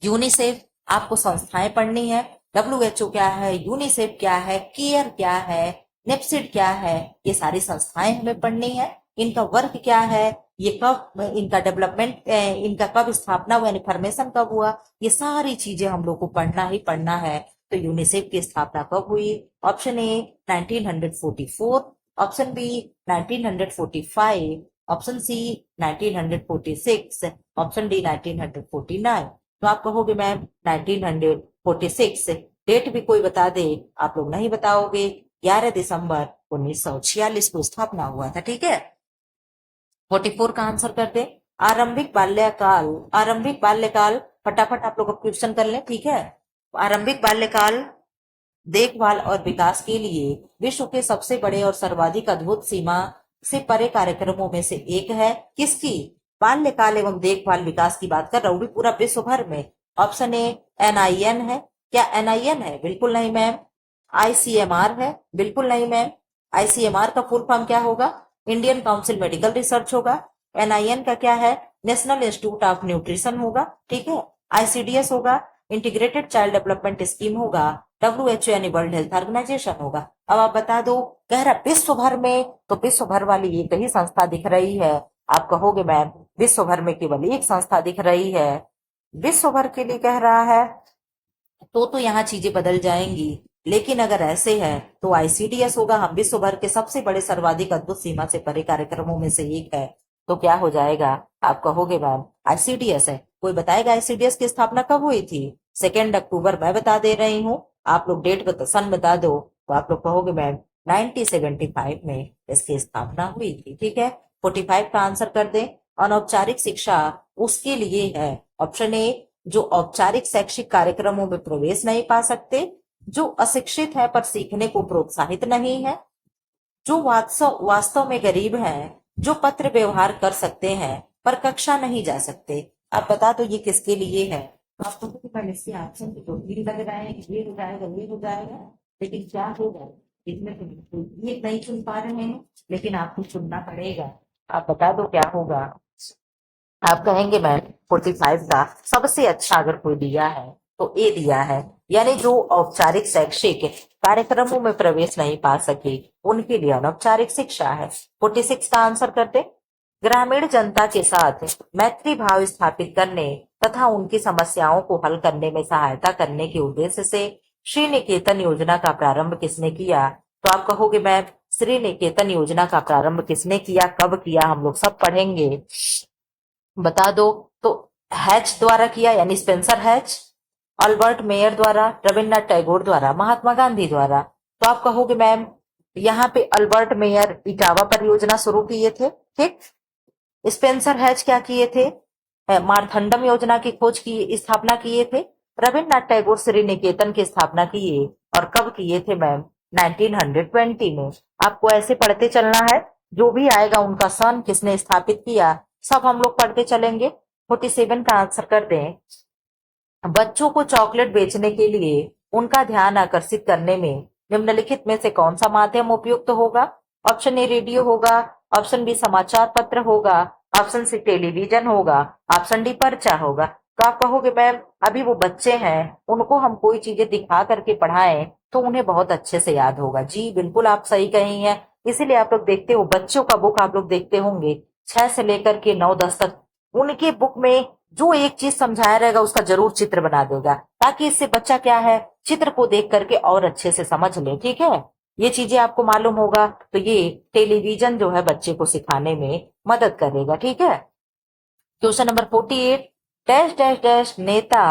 यूनिसेफ आपको संस्थाएं पढ़नी है। WHO क्या है, यूनिसेफ क्या है, केयर क्या है, नेप्सिड क्या है, ये सारी संस्थाएं हमें पढ़नी है। इनका वर्क क्या है, ये कब इनका डेवलपमेंट, इनका कब स्थापना हुआ, फॉर्मेशन कब हुआ, ये सारी चीजें हम लोग को पढ़ना ही पढ़ना है। तो यूनिसेफ की स्थापना कब हुई? Option A 1944, option B 1945, option C 1946, option D 1949। तो आप कहोगे मैम 1946 डेट भी कोई बता दे, आप लोग नहीं बताओगे। 11 दिसंबर 1946 को स्थापना हुआ था, ठीक है। 44 का आंसर कर दे। आरंभिक बाल्यकाल, फटाफट आप लोग क्वेश्चन कर लें, ठीक है। आरंभिक बाल्यकाल देखभाल और विकास के लिए विश्व के सबसे बड़े और सर्वाधिक अद्भुत सीमा से परे कार्यक्रमों में से एक है। किसकी? बाल्यकाल एवं देखभाल विकास की बात कर रहा हूँ, भी पूरा विश्व भर में। ऑप्शन ए एनआईएन है। क्या एनआईएन है? बिल्कुल नहीं मैम। आईसीएमआर है? बिल्कुल नहीं मैम। आईसीएमआर का फुल फॉर्म क्या होगा? इंडियन काउंसिल मेडिकल रिसर्च होगा। एनआईएन का क्या है? नेशनल इंस्टीट्यूट ऑफ न्यूट्रिशन होगा, ठीक है। आईसीडीएस होगा, इंटीग्रेटेड चाइल्ड डेवलपमेंट स्कीम होगा। WHO यानी वर्ल्ड हेल्थ ऑर्गेनाइजेशन होगा। अब आप बता दो, कह रहा विश्व भर में, तो विश्व भर वाली एक ही संस्था दिख रही है। आप कहोगे मैम विश्व भर में केवल एक संस्था दिख रही है, विश्व भर के लिए कह रहा है, तो यहाँ चीजें बदल जाएंगी। लेकिन अगर ऐसे है तो आईसीडीएस होगा। हम विश्व भर के सबसे बड़े सर्वाधिक अद्भुत सीमा से परे कार्यक्रमों में से एक है, तो क्या हो जाएगा? आप कहोगे मैम आईसीडीएस है। कोई बताएगा आईसीडीएस की स्थापना कब हुई थी? 2 अक्टूबर मैं बता दे रही हूँ। आप लोग डेट सन बता दो, तो आप लोग कहोगे मैम 1975 में इसकी स्थापना हुई थी, ठीक है। 45 का आंसर कर दे। अनौपचारिक शिक्षा उसके लिए है। ऑप्शन ए, जो औपचारिक शैक्षिक कार्यक्रमों में प्रवेश नहीं पा सकते, जो अशिक्षित है पर सीखने को प्रोत्साहित नहीं है, जो वास्तव में गरीब हैं, जो पत्र व्यवहार कर सकते हैं पर कक्षा नहीं जा सकते। आप बता दो ये किसके लिए है? आपको तो मैम इसके ऑप्शन तो भी लग रहा है कि ये हो जाएगा, ये हो जाएगा, लेकिन क्या होगा इसमें? तो ये नहीं चुन पा रहे हैं, लेकिन आपको चुनना पड़ेगा। आप बता दो क्या होगा? आप कहेंगे मैम 45 का सबसे अच्छा अगर कोई दिया है तो ए दिया है, यानी जो औपचारिक शैक्षिक कार्यक्रमों में प्रवेश नहीं पा सके उनके लिए अनौपचारिक शिक्षा है। 46 का आंसर करते। ग्रामीण जनता के साथ मैत्री भाव स्थापित करने तथा उनकी समस्याओं को हल करने में सहायता करने के उद्देश्य से श्री निकेतन योजना का प्रारंभ किसने किया? तो आप कहोगे मैम श्री निकेतन योजना का प्रारंभ किसने किया, कब किया, हम लोग सब पढ़ेंगे, बता दो। तो हैच द्वारा किया, यानी स्पेंसर हैच, अल्बर्ट मेयर द्वारा, रविन्द्रनाथ टैगोर द्वारा, महात्मा गांधी द्वारा। तो आप कहोगे मैम यहाँ पे अल्बर्ट मेयर इटावा परियोजना शुरू किए थे, ठीक। स्पेंसर हैच क्या किए थे? मारथंडम योजना की खोज की स्थापना किए थे। रविन्द्रनाथ टैगोर श्री निकेतन की स्थापना किए, और कब किए थे मैम? 1920 में। आपको ऐसे पढ़ते चलना है, जो भी आएगा उनका सन किसने स्थापित किया सब हम लोग पढ़ते चलेंगे। 47 का आंसर कर दें। बच्चों को चॉकलेट बेचने के लिए उनका ध्यान आकर्षित करने में निम्नलिखित में से कौन सा माध्यम उपयुक्त होगा? ऑप्शन ए रेडियो होगा, ऑप्शन बी समाचार पत्र होगा, ऑप्शन सी टेलीविजन होगा, ऑप्शन डी पर्चा होगा। तो आप कहोगे मैम अभी वो बच्चे हैं, उनको हम कोई चीजें दिखा करके पढ़ाएं तो उन्हें बहुत अच्छे से याद होगा। जी बिल्कुल आप सही कही हैं। इसीलिए आप लोग देखते हो बच्चों का बुक आप लोग देखते होंगे 6 से लेकर के 9-10 तक, उनके बुक में जो एक चीज समझाया रहेगा उसका जरूर चित्र बना देगा, ताकि इससे बच्चा क्या है चित्र को देख करके और अच्छे से समझ ले, ठीक है। ये चीजें आपको मालूम होगा, तो ये टेलीविजन जो है बच्चे को सिखाने में मदद करेगा, ठीक है। Question number 48, dash dash dash नेता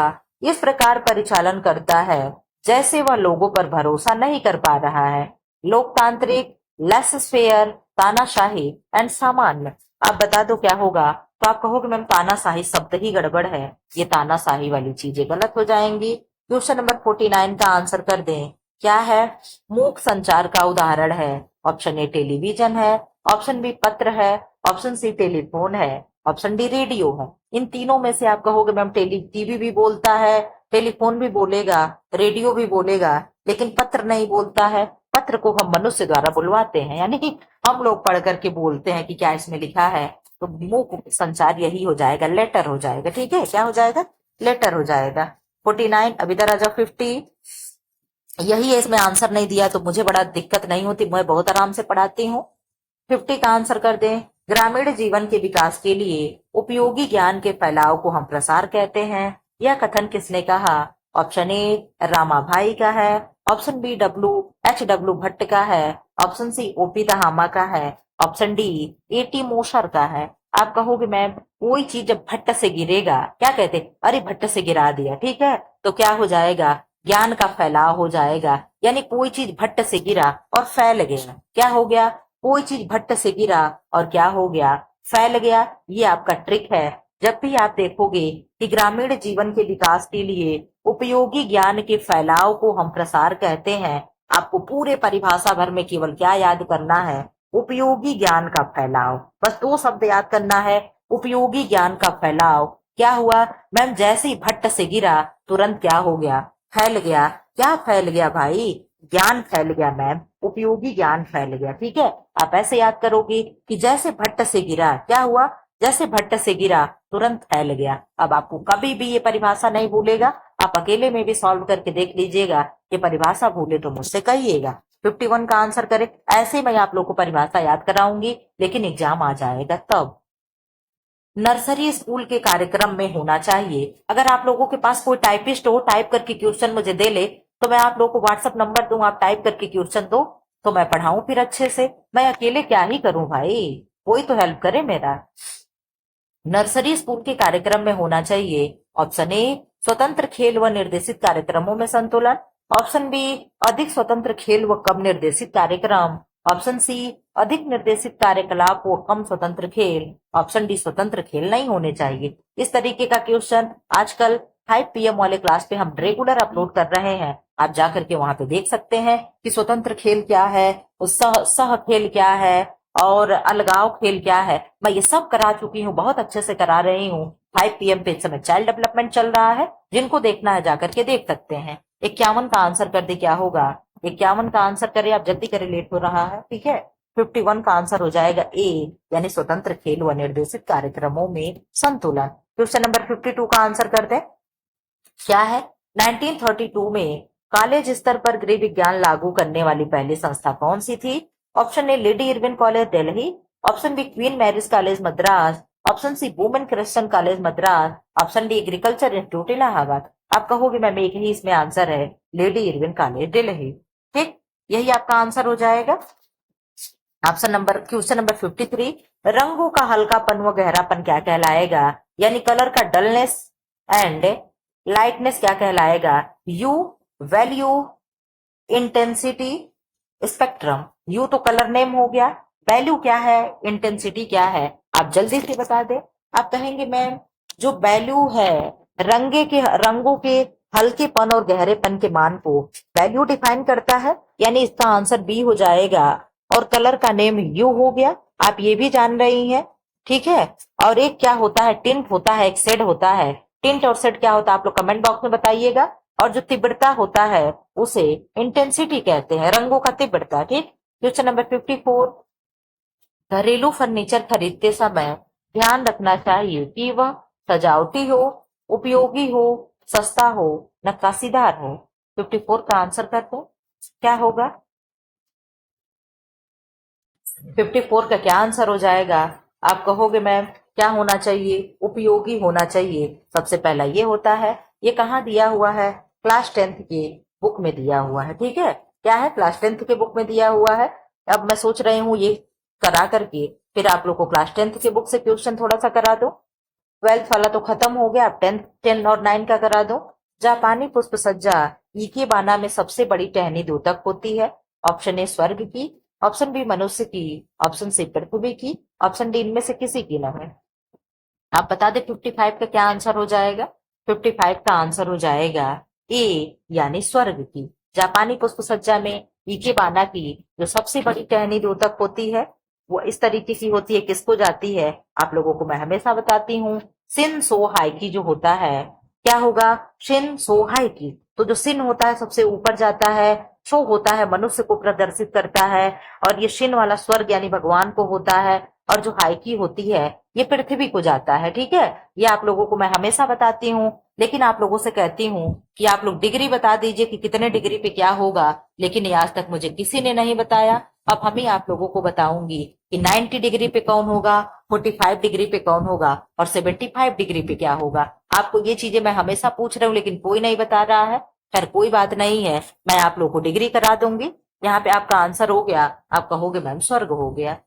इस प्रकार परिचालन करता है जैसे वह लोगों पर भरोसा नहीं कर पा रहा है। लोकतांत्रिक, लेस फेयर, तानाशाही एंड सामान्य। आप बता दो क्या होगा? तो आप कहोगे मैम तानाशाही शब्द ही गड़बड़ है, ये तानाशाही वाली चीजें गलत हो जाएंगी। क्वेश्चन नंबर 49 का आंसर कर दें। क्या है? मूक संचार का उदाहरण है। ऑप्शन ए टेलीविजन है, ऑप्शन बी पत्र है, ऑप्शन सी टेलीफोन है, ऑप्शन डी रेडियो है। इन तीनों में से आप कहोगे मैम टीवी भी बोलता है, टेलीफोन भी बोलेगा, रेडियो भी बोलेगा, लेकिन पत्र नहीं बोलता है। पत्र को हम मनुष्य द्वारा बुलवाते हैं, यानी कि हम लोग पढ़ करके बोलते हैं कि क्या इसमें लिखा है। तो मूक संचार यही हो जाएगा, लेटर हो जाएगा, ठीक है। क्या हो जाएगा? लेटर हो जाएगा। 49। अब इधर आ जाओ 50। यही है, इसमें आंसर नहीं दिया तो मुझे बड़ा दिक्कत नहीं होती, मैं बहुत आराम से पढ़ाती हूँ। 50 का आंसर कर दें। ग्रामीण जीवन के विकास के लिए उपयोगी ज्ञान के फैलाव को हम प्रसार कहते हैं। यह कथन किसने कहा? ऑप्शन ए रामाभाई का है, ऑप्शन बी डब्ल्यू भट्ट का है, ऑप्शन सी ओपी दहामा का है, ऑप्शन डी एटी मोशर का है। आप कहोगे मैम कोई चीज जब भट्ट से गिरेगा क्या कहते? अरे भट्ट से गिरा दिया, ठीक है। तो क्या हो जाएगा? ज्ञान का फैलाव हो जाएगा। यानी कोई चीज भट्ट से गिरा और फैल गया। क्या हो गया? कोई चीज भट्ट से गिरा और क्या हो गया? फैल गया। ये आपका ट्रिक है। जब भी आप देखोगे कि ग्रामीण जीवन के विकास के लिए उपयोगी ज्ञान के फैलाव को हम प्रसार कहते हैं, आपको पूरे परिभाषा भर में केवल क्या याद करना है? उपयोगी ज्ञान का फैलाव। बस दो शब्द याद करना है, उपयोगी ज्ञान का फैलाव। क्या हुआ मैम? जैसे ही भट्ट से गिरा तुरंत क्या हो गया? फैल गया। क्या फैल गया भाई? ज्ञान फैल गया मैम, उपयोगी ज्ञान फैल गया। ठीक है, आप ऐसे याद करोगे कि जैसे भट्ट से गिरा क्या हुआ? जैसे भट्ट से गिरा तुरंत फैल गया। अब आपको कभी भी ये परिभाषा नहीं भूलेगा। आप अकेले में भी सॉल्व करके देख लीजिएगा। ये परिभाषा भूले तो मुझसे कहिएगा। 51 का आंसर करेक्ट। ऐसे मैं आप लोग को परिभाषा याद कराऊंगी, लेकिन एग्जाम आ जाएगा तब। नर्सरी स्कूल के कार्यक्रम में होना चाहिए। अगर आप लोगों के पास कोई टाइपिस्ट हो, टाइप करके क्वेश्चन मुझे दे ले, तो मैं आप लोगों को व्हाट्सएप नंबर दूं, आप टाइप करके क्वेश्चन दो तो मैं पढ़ाऊं फिर अच्छे से। मैं अकेले क्या ही करूं भाई, कोई तो हेल्प करे मेरा। नर्सरी स्कूल के कार्यक्रम में होना चाहिए। ऑप्शन ए, स्वतंत्र खेल व निर्देशित कार्यक्रमों में संतुलन। ऑप्शन बी, अधिक स्वतंत्र खेल व कम निर्देशित कार्यक्रम। ऑप्शन सी, अधिक निर्देशित कार्यकलाप व कम स्वतंत्र खेल। ऑप्शन डी, स्वतंत्र खेल नहीं होने चाहिए। इस तरीके का क्वेश्चन आजकल 5 PM वाले क्लास पे हम रेगुलर अपलोड कर रहे हैं। आप जाकर के वहां पे देख सकते हैं कि स्वतंत्र खेल क्या है, सह खेल क्या है और अलगाव खेल क्या है। मैं ये सब करा चुकी हूँ, बहुत अच्छे से करा रही हूँ। 5 PM पे इस समय चाइल्ड डेवलपमेंट चल रहा है, जिनको देखना है जाकर के देख सकते हैं। 51 का आंसर कर दे, क्या होगा? 51 का आंसर करे, आप जल्दी करे, लेट हो रहा है। ठीक है, 51 का आंसर हो जाएगा ए, यानी स्वतंत्र खेल व निर्देशित कार्यक्रमों में संतुलन। क्वेश्चन नंबर 52 का आंसर कर दे, क्या है? 1932 में कॉलेज स्तर पर गृह विज्ञान लागू करने वाली पहली संस्था कौन सी थी? Option A, lady Irwin college Delhi. Option B, queen Mary's college Madras. Option C, women Christian college Madras. Option D, agriculture institute Allahabad. आप कहोगे मैम एक ही इसमें आंसर है, लेडी इरविन कॉलेज दिल्ली। ठीक, यही आपका आंसर हो जाएगा। ऑप्शन नंबर, क्वेश्चन नंबर 53, रंगों का हल्कापन व गहरापन क्या कहलाएगा? यानी कलर का डलनेस एंड लाइटनेस क्या कहलाएगा? You, value, intensity, spectrum. You तो कलर नेम हो गया, वैल्यू क्या है, इंटेंसिटी क्या है? आप जल्दी से बता दे। आप कहेंगे मैम जो वैल्यू है रंगों के हल्केपन और गहरेपन के मान को वैल्यू डिफाइन करता है, यानी इसका आंसर बी हो जाएगा। और कलर का नेम यू हो गया, आप ये भी जान रही हैं। ठीक है, और एक क्या होता है, टिंट होता है, एक शेड होता है। टिंट और शेड क्या होता है आप लोग कमेंट बॉक्स में बताइएगा। और जो तीव्रता होता है उसे इंटेंसिटी कहते हैं, रंगों का तीव्रता। ठीक, क्वेश्चन नंबर 54, घरेलू फर्नीचर खरीदते समय ध्यान रखना चाहिए कि वह सजावटी हो, उपयोगी हो, सस्ता हो, नक्काशीदार हो। 54 का आंसर करते हैं, क्या होगा? 54 का क्या आंसर हो जाएगा? आप कहोगे मैम क्या होना चाहिए? उपयोगी होना चाहिए। सबसे पहला ये होता है। ये कहाँ दिया हुआ है? क्लास 10th के बुक में दिया हुआ है। ठीक है, क्या है? क्लास 10th के बुक में दिया हुआ है। अब मैं सोच रही हूँ ये करा करके फिर आप लोग को क्लास 10th के बुक से क्वेश्चन थोड़ा सा करा दो। 12th वाला तो खत्म हो गया, अब 10th 10 और 9 का करा दो। जापानी पुष्प सज्जा इकेबाना में सबसे बड़ी टहनी द्योतक होती है। ऑप्शन ए, स्वर्ग की। ऑप्शन बी, मनुष्य की। ऑप्शन सी, पृथ्वी की। ऑप्शन डी, इनमें से किसी की नहीं। आप बता दे 55 का क्या आंसर हो जाएगा? 55 का आंसर हो जाएगा ए, यानी स्वर्ग की। जापानी पुष्प सज्जा में इकेबाना की जो सबसे बड़ी टहनी द्योतक होती है वो इस तरीके की होती है। किसको जाती है? आप लोगों को मैं हमेशा बताती हूँ, सिन सो हाइकी जो होता है। क्या होगा? शिन सो हाइकी। तो जो सिन होता है सबसे ऊपर जाता है, शो होता है मनुष्य को प्रदर्शित करता है, और ये शिन वाला स्वर्ग यानी भगवान को होता है, और जो हाइकी होती है ये पृथ्वी को जाता है। ठीक है, ये आप लोगों को मैं हमेशा बताती हूँ। लेकिन आप लोगों से कहती हूँ कि आप लोग डिग्री बता दीजिए कि कितने डिग्री पे क्या होगा, लेकिन ये आज तक मुझे किसी ने नहीं बताया। अब हम ही आप लोगों को बताऊंगी कि 90 डिग्री पे कौन होगा, 45 डिग्री पे कौन होगा, और 75 डिग्री पे क्या होगा। आपको ये चीजें मैं हमेशा पूछ रहा हूँ लेकिन कोई नहीं बता रहा है। खैर कोई बात नहीं है, मैं आप लोगों को डिग्री करा दूंगी। यहाँ पे आपका आंसर हो गया, आप कहोगे मैम स्वर्ग हो गया।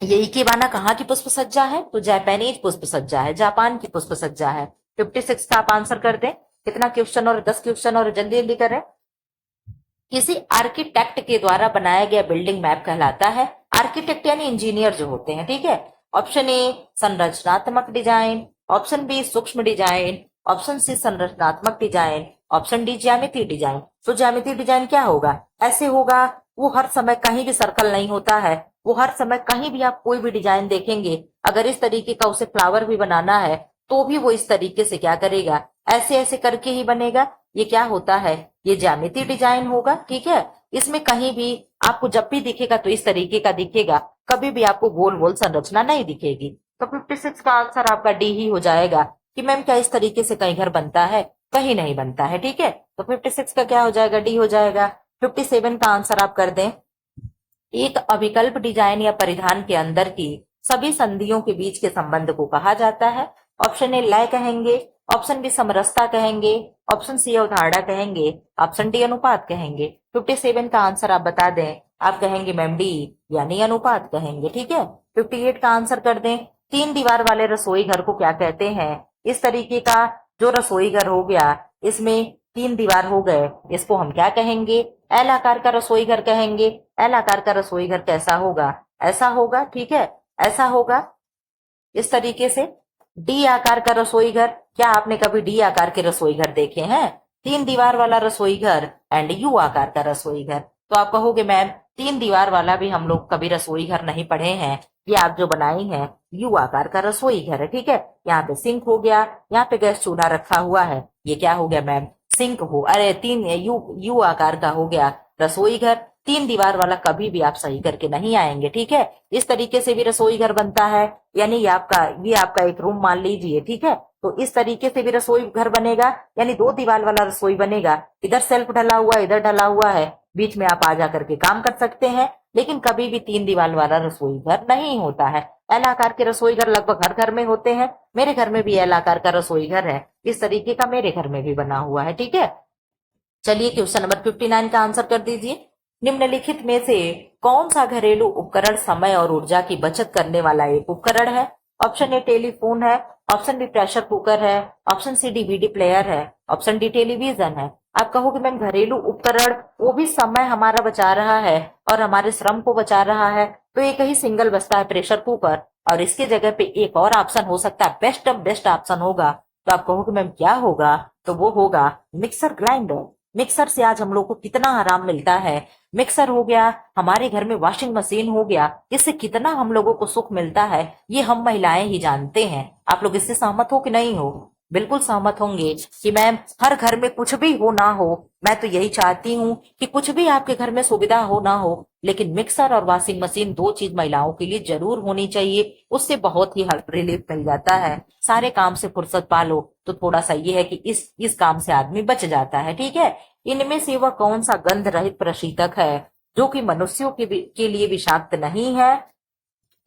ये इकेबाना कहाँ की पुष्प सज्जा है? तो जापानीज पुष्प सज्जा है, जापान की पुष्प सज्जा है। 56 का आप आंसर कर दें, कितना क्वेश्चन और 10 क्वेश्चन और जल्दी जल्दी करें। किसी आर्किटेक्ट के द्वारा बनाया गया बिल्डिंग मैप कहलाता है। आर्किटेक्ट यानी इंजीनियर जो होते हैं, ठीक है। ऑप्शन ए संरचनात्मक डिजाइन, ऑप्शन बी सूक्ष्म डिजाइन, ऑप्शन सी संरचनात्मक डिजाइन, ऑप्शन डी ज्यामिति डिजाइन। तो ज्यामिति डिजाइन क्या होगा? ऐसे होगा, वो हर समय कहीं भी सर्कल नहीं होता है, वो हर समय कहीं भी आप कोई भी डिजाइन देखेंगे, अगर इस तरीके का उसे फ्लावर भी बनाना है तो भी वो इस तरीके से क्या करेगा, ऐसे ऐसे करके ही बनेगा। ये क्या होता है? ये ज्यामिति डिजाइन होगा, ठीक है। इसमें कहीं भी आपको जब भी दिखेगा तो इस तरीके का दिखेगा, कभी भी आपको गोल गोल संरचना नहीं दिखेगी। तो 56 का आंसर आपका डी ही हो जाएगा कि मैम क्या इस तरीके से कहीं घर बनता है? कहीं नहीं बनता है, ठीक है। तो 56 का क्या हो जाएगा? डी हो जाएगा। 57 का आंसर आप कर दें। एक अभिकल्प डिजाइन या परिधान के अंदर की सभी संधियों के बीच के संबंध को कहा जाता है। ऑप्शन ए लय कहेंगे, ऑप्शन बी समरसता कहेंगे, ऑप्शन सी अवधारणा कहेंगे, ऑप्शन डी अनुपात कहेंगे। 57 का आंसर आप बता दें। आप कहेंगे मैम डी यानी अनुपात कहेंगे, ठीक है। 58 का आंसर कर दें। 3 दीवार वाले रसोई घर को क्या कहते हैं? इस तरीके का जो रसोई घर हो गया, इसमें 3 दीवार हो गए, इसको हम क्या कहेंगे? एल आकार का रसोई घर कहेंगे। एल आकार का रसोई घर कैसा होगा? ऐसा होगा, ठीक है, ऐसा होगा इस तरीके से। डी आकार का रसोई घर, क्या आपने कभी डी आकार के रसोई घर देखे हैं? 3 दीवार वाला रसोई घर एंड यू आकार का रसोई घर। तो आप कहोगे मैम 3 दीवार वाला भी हम लोग कभी रसोई घर नहीं पढ़े हैं, ये आप जो बनाई हैं यू आकार का रसोई घर है, ठीक है। यहाँ पे सिंक हो गया, यहाँ पे गैस चूल्हा रखा हुआ है, ये क्या हो गया मैम? सिंक हो, अरे 3 यू आकार का हो गया रसोई घर। 3 दीवार वाला कभी भी आप सही करके नहीं आएंगे, ठीक है। इस तरीके से भी रसोई घर बनता है, यानी ये आपका एक रूम मान लीजिए, ठीक है। तो इस तरीके से भी रसोई घर बनेगा, यानी 2 दीवार वाला रसोई बनेगा। इधर सेल्फ ढला हुआ, इधर ढला हुआ है, बीच में आप आ जा करके काम कर सकते हैं, लेकिन कभी भी 3 दीवार वाला रसोई घर नहीं होता है। एल आकार के रसोई घर लगभग हर घर में होते हैं। मेरे घर में भी एल आकार का रसोई घर है, इस तरीके का मेरे घर में भी बना हुआ है, ठीक है। चलिए क्वेश्चन नंबर 59 का आंसर कर दीजिए। निम्नलिखित में से कौन सा घरेलू उपकरण समय और ऊर्जा की बचत करने वाला एक उपकरण है? ऑप्शन ए टेलीफोन है, ऑप्शन बी प्रेशर कुकर है, ऑप्शन सी डीवीडी प्लेयर है, ऑप्शन डी टेलीविजन है। आप कहोगे मैम घरेलू उपकरण, वो भी समय हमारा बचा रहा है और हमारे श्रम को बचा रहा है, तो एक ही सिंगल बचता है प्रेशर कुकर, और इसके जगह पे एक और ऑप्शन हो सकता है, बेस्ट ऑफ बेस्ट ऑप्शन होगा। तो आप कहोगे मैम क्या होगा? तो वो होगा मिक्सर ग्राइंडर। मिक्सर से आज हम लोग को कितना आराम मिलता है। मिक्सर हो गया, हमारे घर में वॉशिंग मशीन हो गया, इससे कितना हम लोगों को सुख मिलता है, ये हम महिलाएं ही जानते हैं। आप लोग इससे सहमत हो कि नहीं हो? बिल्कुल सहमत होंगे कि मैम हर घर में कुछ भी हो ना हो, मैं तो यही चाहती हूँ कि कुछ भी आपके घर में सुविधा हो ना हो, लेकिन मिक्सर और वॉशिंग मशीन 2 चीज महिलाओं के लिए जरूर होनी चाहिए। उससे बहुत ही हेल्प रिलीफ मिल जाता है, सारे काम से फुर्सत पा लो, तो थोड़ा सा ये है कि इस काम से आदमी बच जाता है, ठीक है। इनमें से वह कौन सा गंध रहित प्रशीतक है जो कि मनुष्यों के लिए विषाक्त नहीं है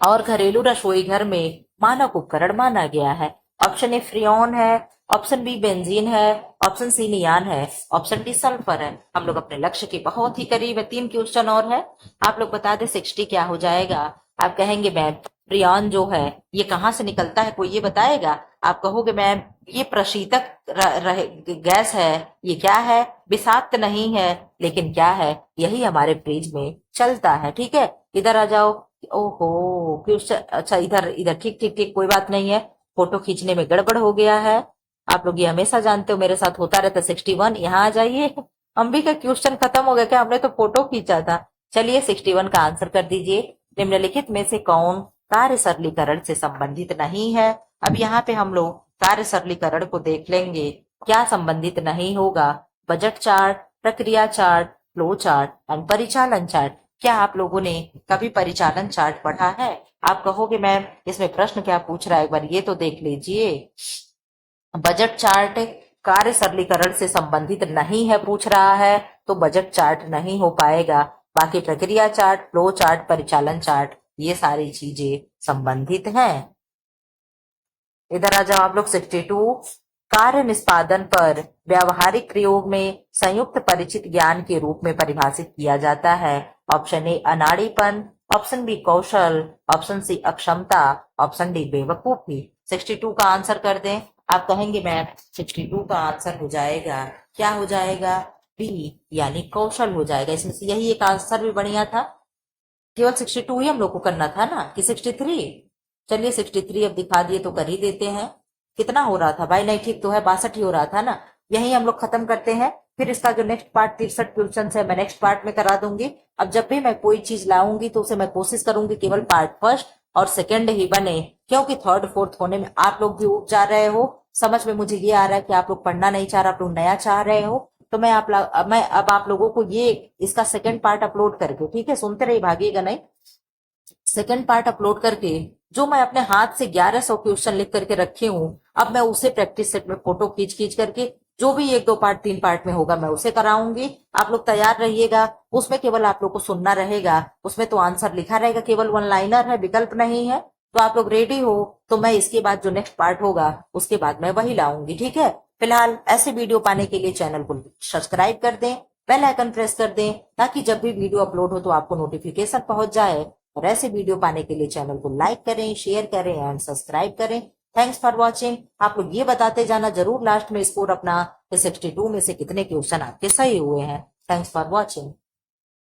और घरेलू रसोई घर में मानक उपकरण माना गया है? ऑप्शन ए फ्रियोन है, ऑप्शन बी बेंजीन है, ऑप्शन सी नियान है, ऑप्शन डी सल्फर है। हम लोग अपने लक्ष्य के बहुत ही करीब है, 3 क्वेश्चन और है। आप लोग बता दे 60 क्या हो जाएगा? आप कहेंगे मैम फ्रियोन जो है ये कहाँ से निकलता है, कोई ये बताएगा? आप कहोगे मैम ये प्रशीतक गैस है, ये क्या है? विषाक्त नहीं है, लेकिन क्या है, यही हमारे फ्रिज में चलता है, ठीक है। इधर आ जाओ। ओहो क्वेश्चन, अच्छा इधर इधर, ठीक ठीक ठीक, कोई बात नहीं है, फोटो खींचने में गड़बड़ हो गया है। आप लोग ये हमेशा जानते हो, मेरे साथ होता रहता। 61 यहाँ आ जाइए। अम्बी का क्वेश्चन खत्म हो गया क्या? हमने तो फोटो खींचा था। चलिए 61 का आंसर कर दीजिए। निम्नलिखित में से कौन कार्य सरलीकरण से संबंधित नहीं है? अब यहाँ पे हम लोग कार्य सरलीकरण को देख लेंगे, क्या संबंधित नहीं होगा? बजट चार्ट, प्रक्रिया चार्ट, फ्लो चार्ट एंड परिचालन चार्ट। क्या आप लोगों ने कभी परिचालन चार्ट पढ़ा है? आप कहोगे मैम इसमें प्रश्न क्या पूछ रहा है, एक बार ये तो देख लीजिए। बजट चार्ट कार्य सरलीकरण से संबंधित नहीं है पूछ रहा है, तो बजट चार्ट नहीं हो पाएगा। बाकी प्रक्रिया चार्ट, फ्लो चार्ट, परिचालन चार्ट, ये सारी चीजें संबंधित हैं। इधर आ जाओ आप लोग। 62 कार्य निष्पादन पर व्यावहारिक प्रयोग में संयुक्त परिचित ज्ञान के रूप में परिभाषित किया जाता है। ऑप्शन ए अनाड़ीपन, ऑप्शन बी कौशल, ऑप्शन सी अक्षमता, ऑप्शन डी बेवकूफी। 62 का आंसर कर दें। आप कहेंगे मैम 62 का आंसर हो जाएगा, क्या हो जाएगा, बी, यानी कौशल हो जाएगा। इसमें से यही एक आंसर भी बढ़िया था। केवल 62 ही हम लोग को करना था ना, कि 63? चलिए 63 अब दिखा दिए तो कर ही देते हैं। कितना हो रहा था भाई? नहीं ठीक तो है, 62 ही हो रहा था ना। यही हम लोग खत्म करते हैं। फिर इसका जो नेक्स्ट पार्ट 63 क्वेश्चन है मैं नेक्स्ट पार्ट में करा दूंगी। अब जब भी मैं कोई चीज लाऊंगी तो उसे मैं कोशिश करूंगी केवल पार्ट फर्स्ट और सेकंड ही बने, क्योंकि थर्ड फोर्थ होने में आप लोग भी उब जा रहे हो। समझ में मुझे ये आ रहा है कि आप लोग पढ़ना नहीं चाह रहे, आप लोग नया चाह रहे हो। तो मैं अब आप लोगों को ये इसका सेकंड पार्ट अपलोड करके, ठीक है, सुनते रहिए, भागिएगा नहीं, सेकंड पार्ट अपलोड करके जो मैं अपने हाथ से 1100 क्वेश्चन लिख करके रखी हूँ, अब मैं उसे प्रैक्टिस सेट में फोटो खींच खींच करके जो भी एक दो पार्ट तीन पार्ट में होगा मैं उसे कराऊंगी। आप लोग तैयार रहिएगा। उसमें केवल आप लोग को सुनना रहेगा, उसमें तो आंसर लिखा रहेगा, केवल वन लाइनर है, विकल्प नहीं है। तो आप लोग रेडी हो तो मैं इसके बाद जो नेक्स्ट पार्ट होगा उसके बाद मैं वही लाऊंगी, ठीक है। फिलहाल ऐसे वीडियो पाने के लिए चैनल को सब्सक्राइब कर दें, बेल आइकन प्रेस कर दें, ताकि जब भी वीडियो अपलोड हो तो आपको नोटिफिकेशन पहुंच जाए। और ऐसे वीडियो पाने के लिए चैनल को लाइक करें, शेयर करें एंड सब्सक्राइब करें। Thanks for watching. आप लोग ये बताते जाना जरूर लास्ट में स्कोर अपना 62 में से कितने क्वेश्चन आपके सही हुए हैं। Thanks for watching.